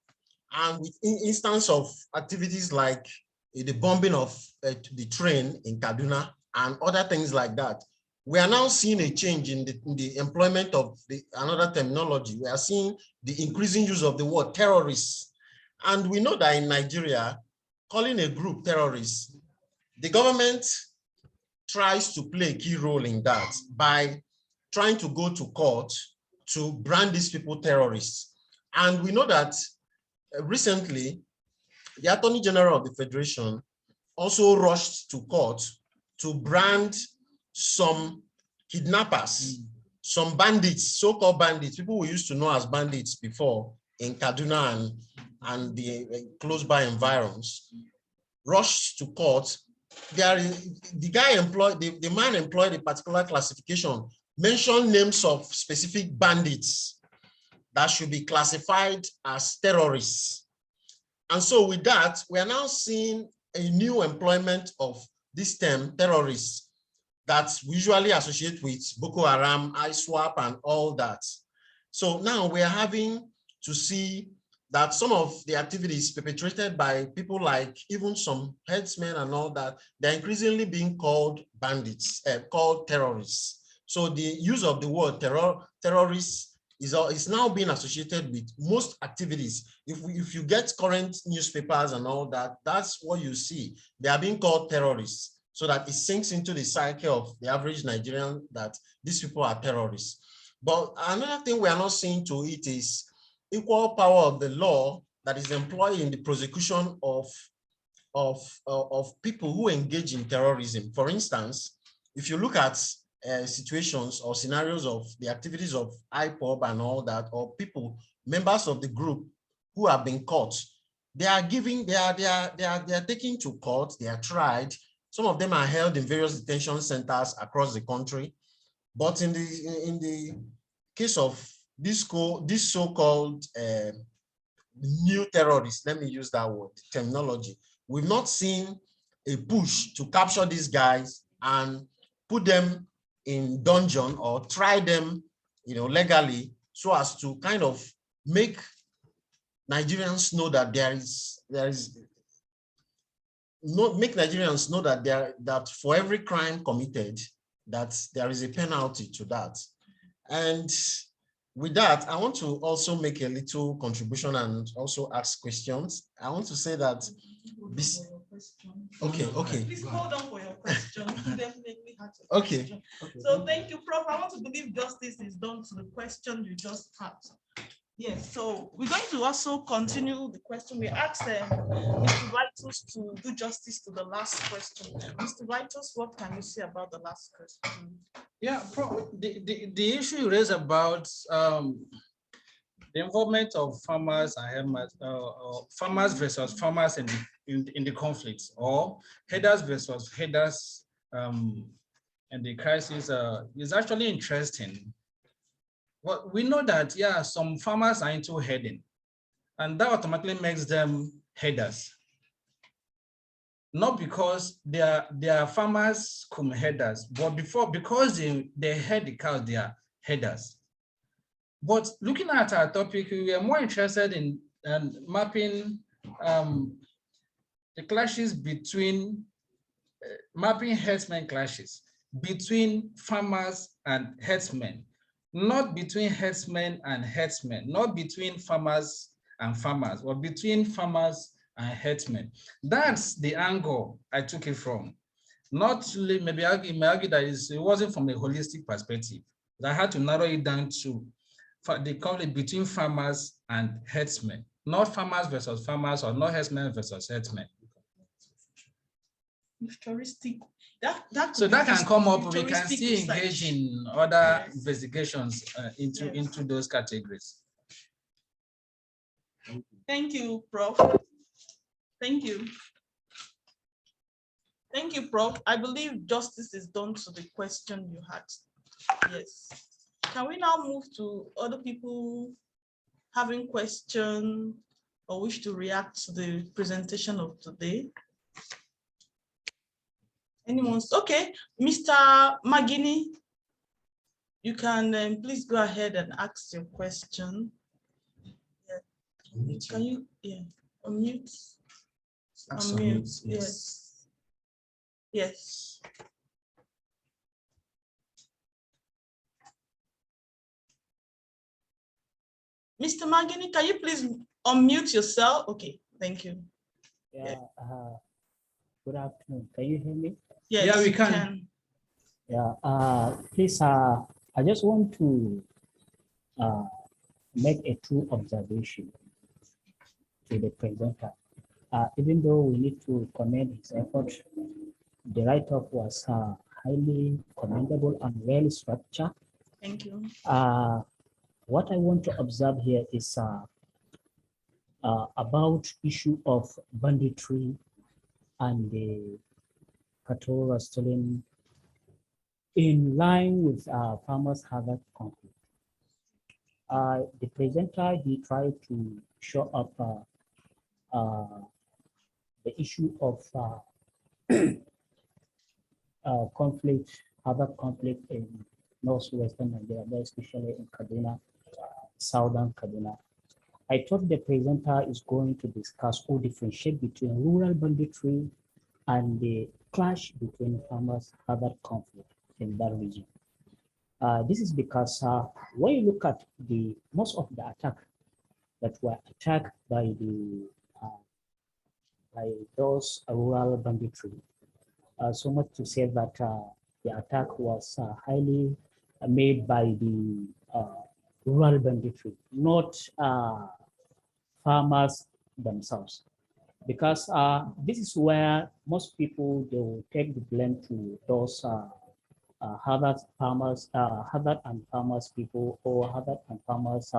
and with instance of activities like the bombing of the train in Kaduna and other things like that, we are now seeing a change in the employment of another terminology. We are seeing the increasing use of the word terrorists. And we know that in Nigeria, calling a group terrorists, the government tries to play a key role in that by trying to go to court to brand these people terrorists. And we know that recently, the Attorney General of the Federation also rushed to court to brand some kidnappers, some bandits, so-called bandits, people we used to know as bandits before in Kaduna and and the close by environs, rushed to court. The guy employed, the man employed a particular classification, mentioned names of specific bandits that should be classified as terrorists. And so with that, we are now seeing a new employment of this term, terrorists, that we usually associate with Boko Haram, ISWAP, and all that. So now we are having to see that some of the activities perpetrated by people like even some herdsmen and all that, they're increasingly being called bandits, called terrorists. So the use of the word terrorists is now being associated with most activities. If you get current newspapers and all that, that's what you see. They are being called terrorists, so that it sinks into the psyche of the average Nigerian that these people are terrorists. But another thing we are not seeing to it is equal power of the law that is employed in the prosecution of people who engage in terrorism. For instance, if you look at situations or scenarios of the activities of IPOB and all that, or people, members of the group who have been caught, they are taken to court, they are tried. Some of them are held in various detention centers across the country. But in the case of this so-called new terrorists, let me use that word, terminology, we've not seen a push to capture these guys and put them in dungeon or try them, legally, so as to kind of make Nigerians know that make Nigerians know that that for every crime committed, that there is a penalty to that. And with that, I want to also make a little contribution and also ask questions. I want to say that this. Okay. Please hold on for your question. Definitely have to. Okay. So thank you, Prof. I want to believe justice is done to the question you just asked. Yes, so we're going to also continue the question. We asked Mr. Vitus to do justice to the last question. Mr. Vitus, what can you say about the last question? Yeah, the issue you raised about the involvement of farmers and herdsmen, farmers versus farmers in the conflicts, or headers versus headers in the crisis is actually interesting. Well, we know that, yeah, some farmers are into heading, and that automatically makes them headers. Not because they are farmers cum headers, but because they head the cows, they are headers. But looking at our topic, we are more interested in mapping the clashes between, mapping herdsmen clashes between farmers and herdsmen. Not between herdsmen and herdsmen, not between farmers and farmers, or between farmers and herdsmen. That's the angle I took it from. Not maybe I may argue that it wasn't from a holistic perspective. I had to narrow it down to the conflict between farmers and herdsmen, not farmers versus farmers, or not herdsmen versus herdsmen. So that can come up. We can still engage in other investigations into those categories. Thank you, Prof. Thank you. Thank you, Prof. I believe justice is done to the question you had. Yes. Can we now move to other people having questions or wish to react to the presentation of today? Anyone? Okay, Mr. Magini, you can please go ahead and ask your question. Yeah. Can you, unmute? Unmute, yes. Yes. Mr. Magini, can you please unmute yourself? Okay, thank you. Yeah, good afternoon. Can you hear me? Yes, yeah, we can. Yeah, please, I just want to make a true observation to the presenter. Even though we need to commend his effort, the write-up was highly commendable and well structured. Thank you. What I want to observe here is about issue of banditry and the cattle rustling in line with farmers harvest conflict. The presenter, he tried to show up the issue of conflict, harvest conflict in northwestern Nigeria, especially in Kaduna, southern Kaduna. I thought the presenter is going to discuss or differentiate between rural banditry and the clash between farmers harvest conflict in that region. This is because when you look at the most of the attack that were attacked by those rural banditry, so much to say that the attack was highly made by the rural banditry, not farmers themselves, because this is where most people, they will take the blame to those harvest and farmers people, or harvest and farmers,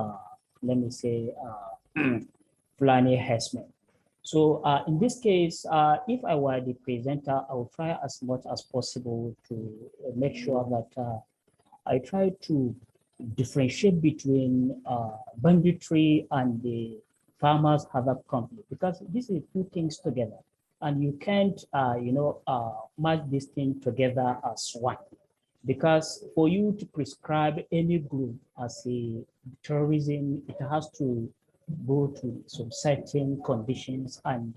let me say, Fulani herdsmen. So in this case, if I were the presenter, I would try as much as possible to make sure that I try to differentiate between banditry and the farmers harvest conflict, because this is two things together, and you can't, match this thing together as one. Because for you to prescribe any group as a terrorism, it has to go to some certain conditions and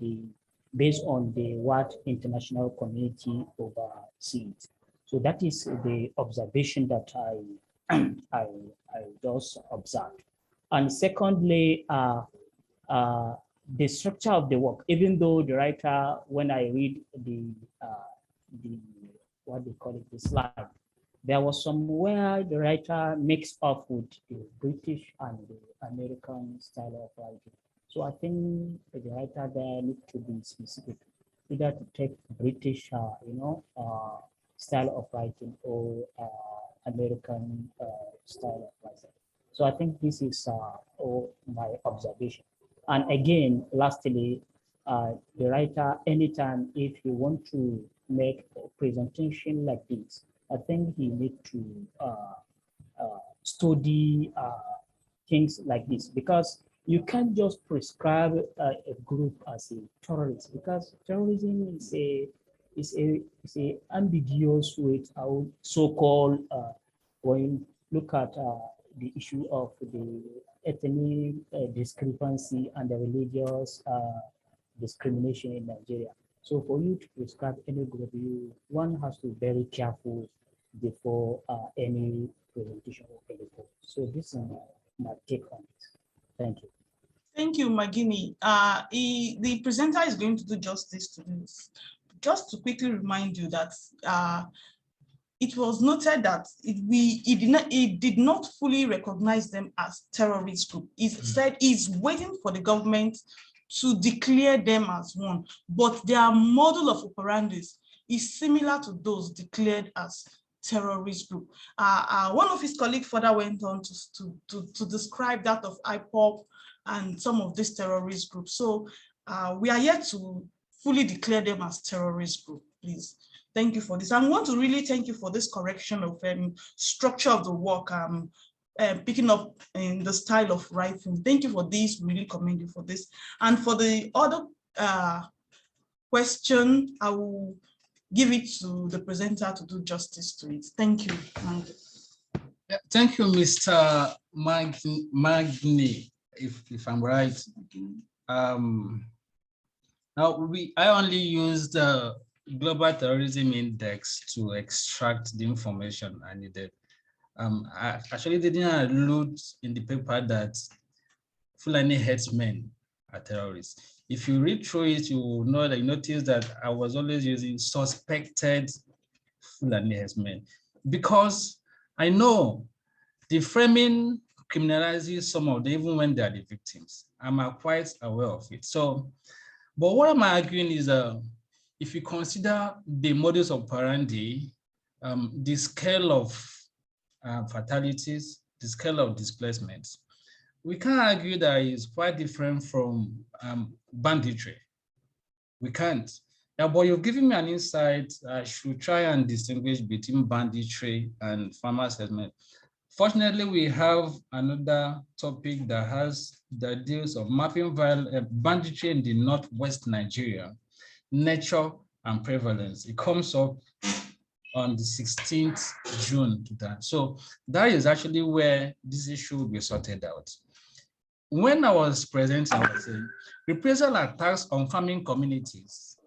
based on the what international community oversees. So that is the observation that I just observed. And secondly, the structure of the work, even though the writer, when I read the what they call it, the slide, there was somewhere the writer mixed up with the British and the American style of writing. So I think the writer there needs to be specific, either to take British, style of writing, or American style of writing. So I think this is all my observation. And again, lastly, the writer, anytime if you want to make a presentation like this, I think he need to study things like this, because you can't just prescribe a group as a terrorist, because terrorism is a ambiguous with our so-called when you look at the issue of the ethnic discrepancy and the religious discrimination in Nigeria. So for you to prescribe any group, one has to be very careful before any presentation of any group. So this is my take on it. Thank you. Thank you, Magini. The presenter is going to do justice to this. Just to quickly remind you that it was noted that it did not fully recognize them as terrorist group. It said it's waiting for the government to declare them as one, but their model of operandis is similar to those declared as terrorist group. One of his colleagues further went on to describe that of IPOP and some of these terrorist groups. So we are yet to fully declare them as terrorist group, please. Thank you for this. I want to really thank you for this correction of structure of the work, picking up in the style of writing. Thank you for this, really commend you for this. And for the other question, I will give it to the presenter to do justice to it. Thank you. Yeah, thank you, Mr. Magni, if I'm right. Now, I only used the Global Terrorism Index to extract the information I needed. I actually didn't allude in the paper that Fulani herdsmen are terrorists. If you read through it, you will know that you notice that I was always using suspected Fulani herdsmen, because I know the framing criminalizes some of them even when they are the victims. I'm quite aware of it. So, but what I'm arguing is if you consider the modus operandi, the scale of fatalities, the scale of displacements, we can't argue that it's quite different from banditry. We can't. Yeah, but you've given me an insight. I should try and distinguish between banditry and farmers' herdsmen. Fortunately, we have another topic that deals of mapping banditry in the northwest Nigeria, nature and prevalence. It comes up on the 16th June to that. So that is actually where this issue will be sorted out. When I was presenting, I was saying reprisal attacks on farming communities.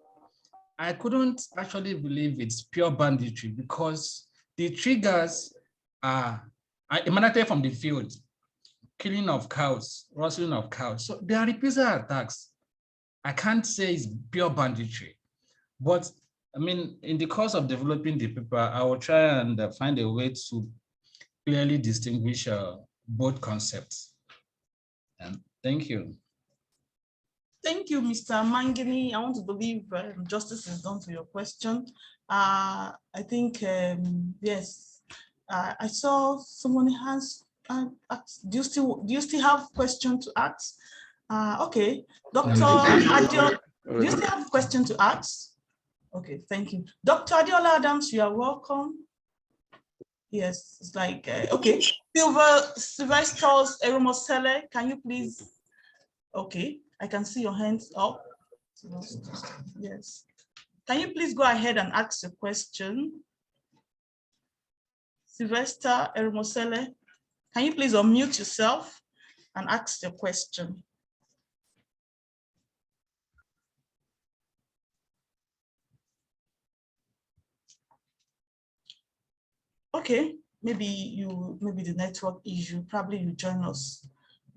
I couldn't actually believe it's pure banditry because the triggers are emanated from the field, killing of cows, rustling of cows. So they are reprisal attacks. I can't say it's pure banditry, but I mean, in the course of developing the paper, I will try and find a way to clearly distinguish both concepts. And thank you. Thank you, Mr. Mangini. I want to believe justice is done to your question. I think, yes, I saw someone has asked, do you still have question to ask? Okay, Dr. Adiola, do you still have a question to ask? Okay, thank you. Dr. Adiola Adams, you are welcome. Yes, it's like, okay. Sylvester's Eromosele, can you please? Okay, I can see your hands up. Yes. Can you please go ahead and ask the question? Sylvester Eromosele, can you please unmute yourself and ask the question? Okay, maybe the network issue, probably you join us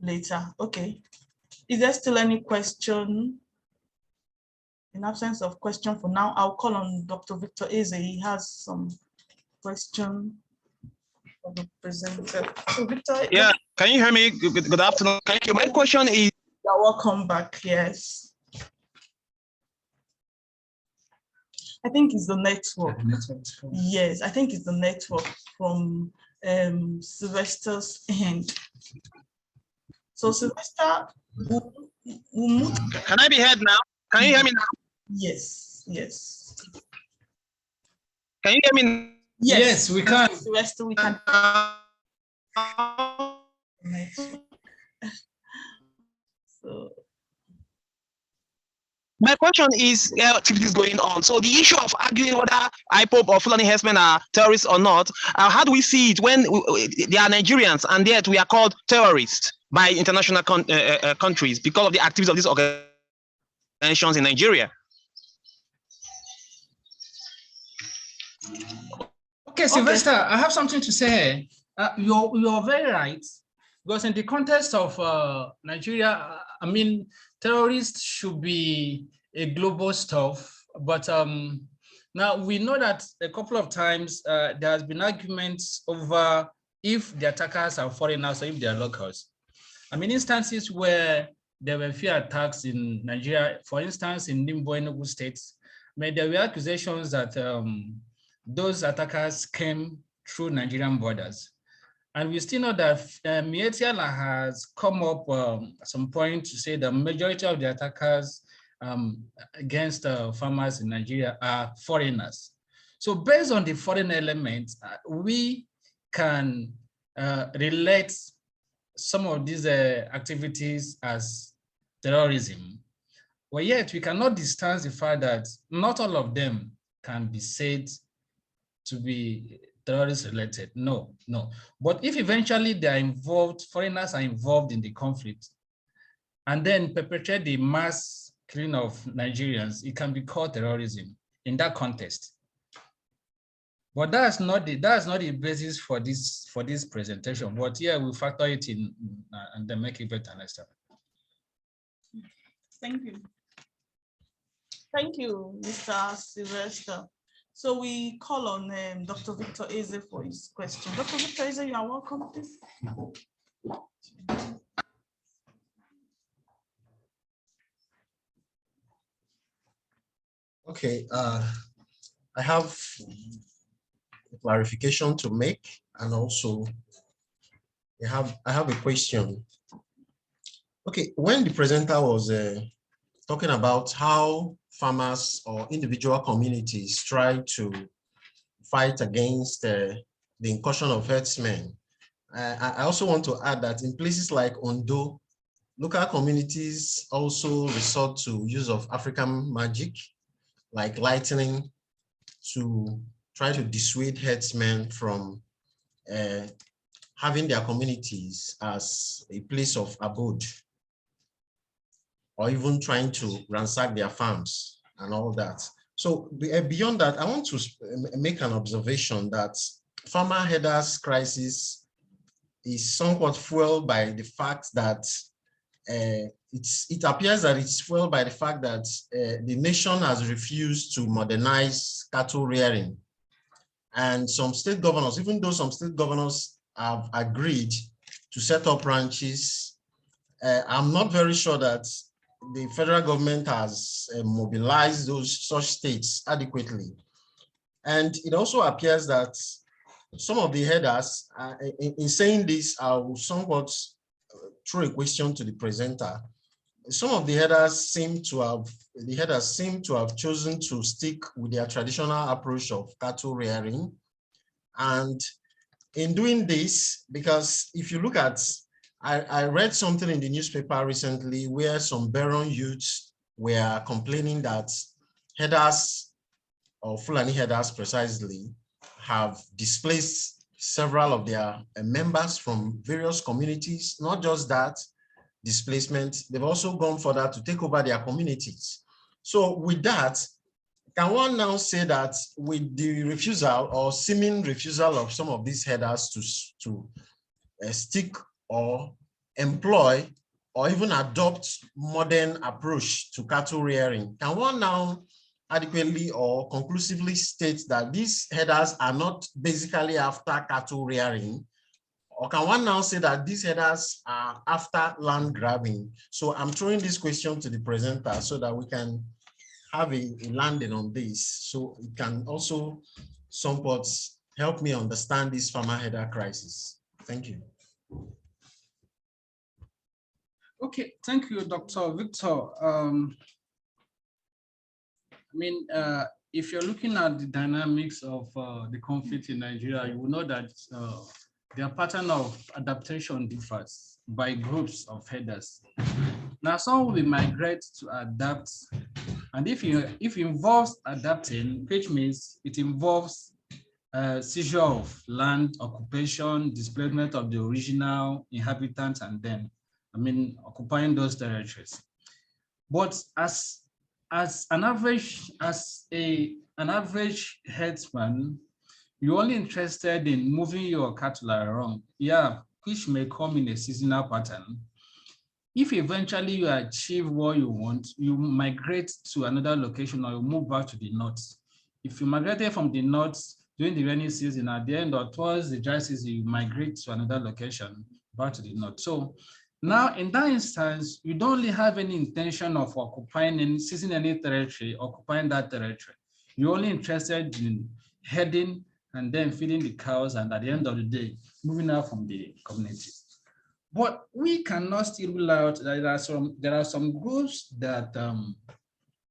later. Okay. Is there still any question? In absence of question for now, I'll call on Dr. Victor Eze. He has some question for the presenter. So Victor, yeah, can you hear me? Good afternoon. Thank you. My question is. You're welcome back. Yes. I think it's the network. Yes, I think it's the network from Sylvester's end. So Sylvester, we'll move. Can I be heard now? Can you hear me now? Yes, yes. Can you hear me? Yes, we can. Sylvester, we can. So. My question is, activities going on. So the issue of arguing whether IPOB or Fulani herdsmen are terrorists or not, how do we see it when they are Nigerians and yet we are called terrorists by international countries because of the activities of these organizations in Nigeria? Okay, Sylvester, I have something to say. You're very right, because in the context of Nigeria, I mean, terrorists should be a global stuff, but now we know that a couple of times there has been arguments over if the attackers are foreigners or if they are locals. I mean, instances where there were few attacks in Nigeria, for instance, in Nimbo, Enugu states, I mean, there were accusations that those attackers came through Nigerian borders. And we still know that Mietiala has come up at some point to say the majority of the attackers against farmers in Nigeria are foreigners. So based on the foreign element, we can relate some of these activities as terrorism. But yet we cannot distance the fact that not all of them can be said to be terrorist related. No. But if eventually they are involved, foreigners are involved in the conflict, and then perpetrate the mass killing of Nigerians, it can be called terrorism in that context. But that's not the basis for this presentation. But yeah, we factor it in and then make it better next time. Thank you. Thank you, Mr. Sylvester. So we call on Dr. Victor Eze for his question. Dr. Victor Eze, you are welcome, please. Okay, I have a clarification to make, and also I have a question. Okay, when the presenter was talking about how farmers or individual communities try to fight against the incursion of herdsmen, I also want to add that in places like Ondo, local communities also resort to use of African magic, like lightning, to try to dissuade herdsmen from having their communities as a place of abode, or even trying to ransack their farms and all that. So beyond that, I want to make an observation that farmer headers crisis is somewhat fueled by the fact that it appears that it's fueled by the fact that the nation has refused to modernize cattle rearing. And some state governors, even though some state governors have agreed to set up ranches, I'm not very sure that the federal government has mobilized those such states adequately. And it also appears that some of the headers, in saying this, I'll somewhat throw a question to the presenter. Some of the headers seem to have chosen to stick with their traditional approach of cattle rearing. And in doing this, because if you look at, I read something in the newspaper recently where some Baron youths were complaining that headers, or Fulani headers precisely, have displaced several of their members from various communities. Not just that displacement, they've also gone further to take over their communities. So with that, can one now say that with the refusal or seeming refusal of some of these headers to stick or employ or even adopt modern approach to cattle rearing, can one now adequately or conclusively state that these headers are not basically after cattle rearing? Or can one now say that these headers are after land grabbing? So I'm throwing this question to the presenter so that we can have a landing on this, so it can also somewhat help me understand this farmer header crisis. Thank you. Okay, thank you, Dr. Victor. If you're looking at the dynamics of the conflict in Nigeria, you will know that their pattern of adaptation differs by groups of headers. Now, some will migrate to adapt, and if it involves adapting, which means it involves seizure of land, occupation, displacement of the original inhabitants, and then, occupying those territories. But as an average herdsman, you're only interested in moving your cattle around, which may come in a seasonal pattern. If eventually you achieve what you want, you migrate to another location or you move back to the north. If you migrated from the north during the rainy season, at the end or towards the dry season, you migrate to another location back to the north. So now in that instance, you don't really have any intention of occupying and seizing any territory, occupying that territory. You're only interested in heading and then feeding the cows, and at the end of the day, moving out from the community. But we cannot still rule out that there are some groups that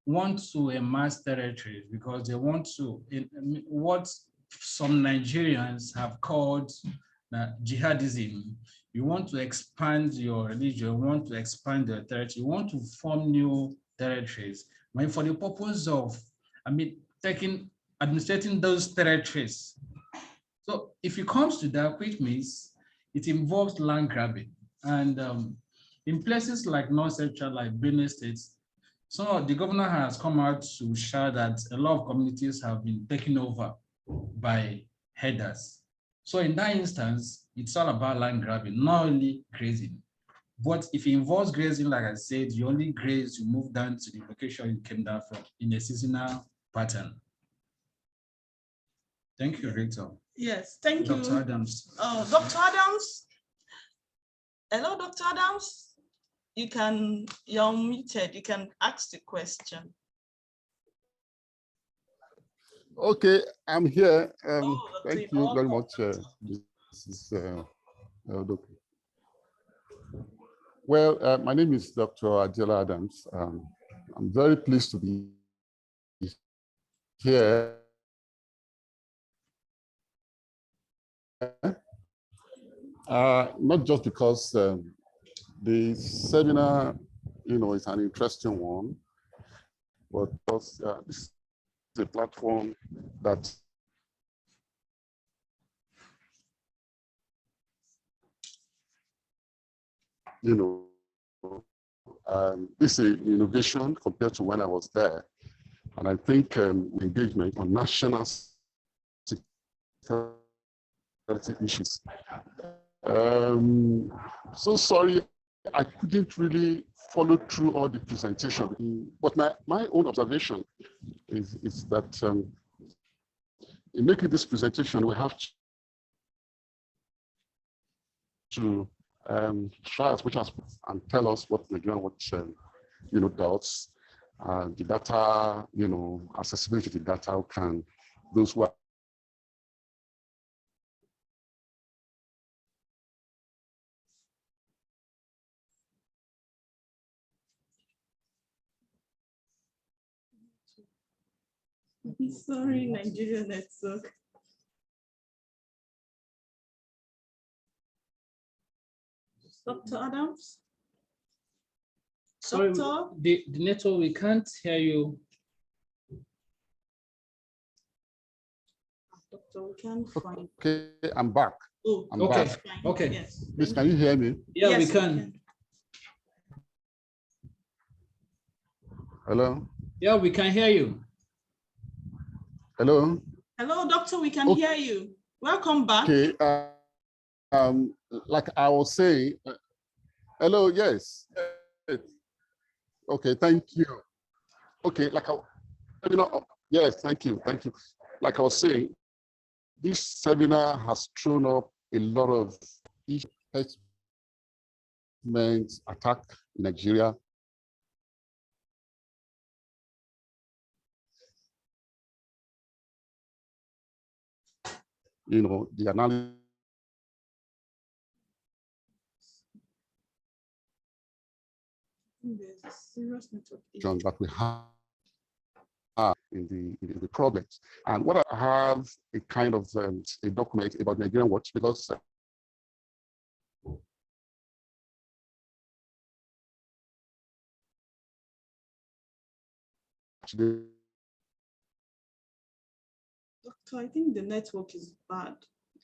want to amass territories because they want to, what some Nigerians have called jihadism. You want to expand your religion, you want to expand your territory, you want to form new territories. For the purpose of, administrating those territories. So if it comes to that, which means it involves land grabbing. And in places like North Central, like Benue State, so the governor has come out to show that a lot of communities have been taken over by headers. So in that instance, it's all about land grabbing, not only grazing. But if it involves grazing, like I said, you only graze, you move down to the location you came down from in a seasonal pattern. Thank you, Victor. Yes, thank you. Dr. Adams. Dr. Adams. Hello, Dr. Adams. You're unmuted. You can ask the question. Okay, I'm here. Thank you welcome. very much, Mrs. Odoku. Well, my name is Dr. Adela Adams. I'm very pleased to be here. Not just because the seminar, is an interesting one, but because this is a platform that this is an innovation compared to when I was there. And I think engagement on national security issues. So sorry, I couldn't really follow through all the presentation. But my own observation is that in making this presentation, we have to try as much as and tell us what Nigerian Watch does, the data, accessibility to data. How can those who are sorry, Nigeria network. Dr. Adams? Sorry, Doctor? the network, we can't hear you. Doctor, we can't find. okay? I'm back. Oh, I'm okay. back. fine. Okay. Yes. Please, can you hear me? Yeah, Yes, we can. Hello? Yeah, we can hear you. Hello? Hello, doctor, we can Okay. hear you. Welcome back. Okay. Like I was saying, hello, yes. Okay, thank you. Okay, yes, thank you. Like I was saying, this seminar has thrown up a lot of herdsmen attack in Nigeria. The analysis There's a serious network issue that we have in the problems. And what I have a kind of a document about Nigerian Watch, because Doctor, I think the network is bad.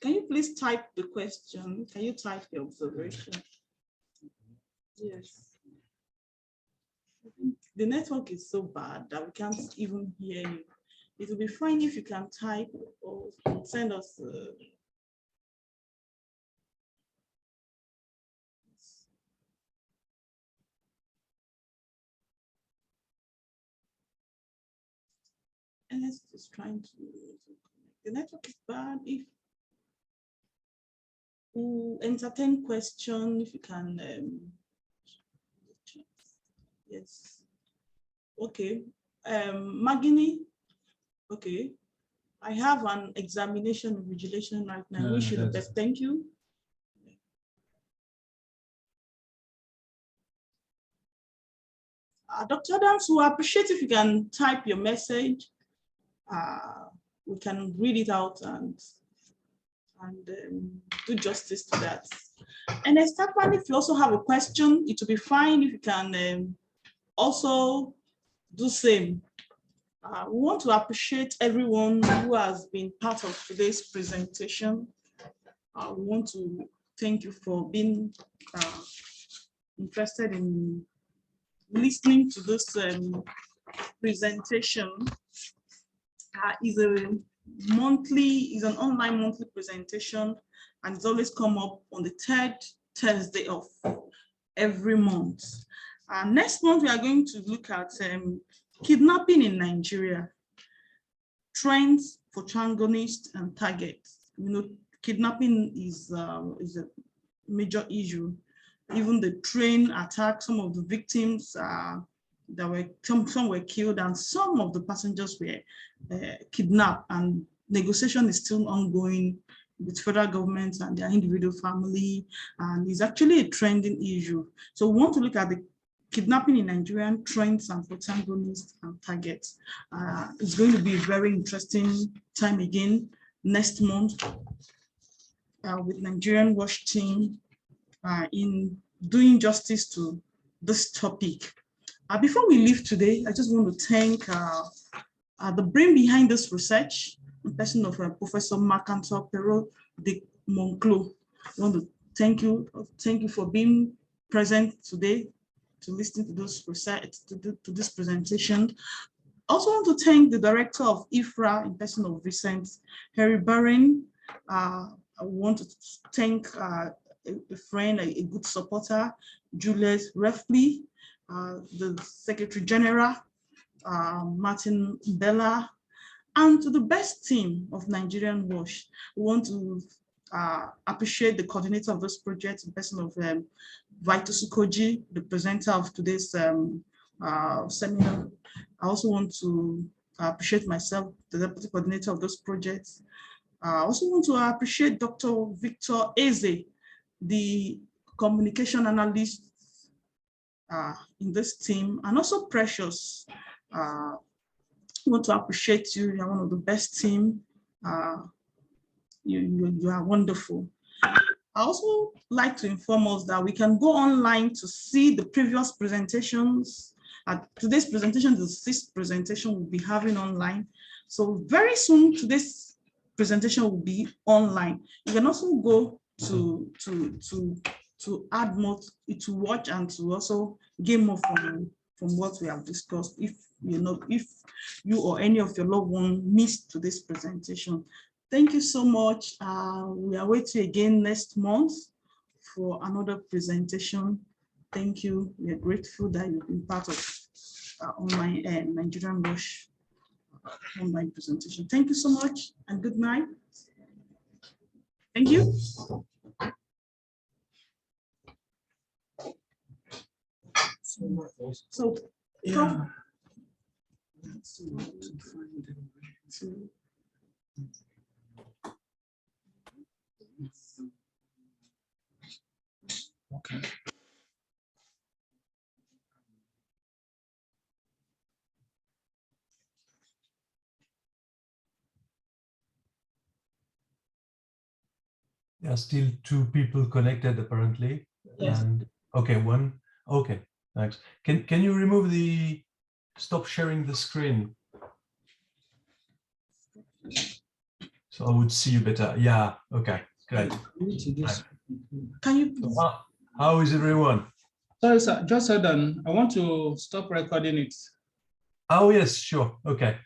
Can you please type the question? Can you type the observation? Yes. I think the network is so bad that we can't even hear you. It will be fine if you can type or send us. NS is trying to. The network is bad. If we entertain question, if you can. Yes. Okay. Magini. Okay. I have an examination invigilation right now. Wish you the best. Thank you. Dr. Adams, we appreciate if you can type your message. We can read it out and do justice to that. And Esteban, if you also have a question, it will be fine if you can also do same. We want to appreciate everyone who has been part of today's presentation. We want to thank you for being interested in listening to this presentation. Is an online monthly presentation, and it's always come up on the third Thursday of every month. Next month, we are going to look at kidnapping in Nigeria, trends, protagonists, and targets. Kidnapping is a major issue. Even the train attack, some of the victims some were killed, and some of the passengers were kidnapped, and negotiation is still ongoing with federal governments and their individual family, and it's actually a trending issue. So we want to look at the kidnapping in Nigerian trends and protagonists and targets. It's going to be a very interesting time again next month with Nigerian Watch team in doing justice to this topic. Before we leave today, I just want to thank the brain behind this research, the person of Professor Marc-Antoine Perrault de Monclos. I want to thank you for being present today to listen to this research, to this presentation. I also want to thank the director of IFRA in person of Vincent Harry Barron. I want to thank a friend, a good supporter, Juliet Refley, the Secretary General, Martin Bella, and to the best team of Nigerian Watch. We want to appreciate the coordinator of this project, in person of Vitus Ukoji, the presenter of today's seminar. I also want to appreciate myself, the deputy coordinator of this project. I also want to appreciate Dr. Victor Eze, the communication analyst in this team, and also Precious. I want to appreciate you. You're one of the best team. You are wonderful. I also like to inform us that we can go online to see the previous presentations. Today's presentation is the 6th presentation we'll be having online. So very soon today's presentation will be online. You can also go to add more, to watch and to also gain more from what we have discussed. If you or any of your loved ones missed today's presentation. Thank you so much. We await you again next month for another presentation. Thank you. We are grateful that you've been part of online Nigerian Watch online presentation. Thank you so much and good night. Thank you. So yeah. Okay. There are still 2 people connected apparently. Yes. And okay, 1. Okay, thanks. Can you remove the stop sharing the screen? So I would see you better. Yeah, okay, great. Can you So, how is everyone? Sorry, sir, just hold on. I want to stop recording it. Oh yes, sure. Okay.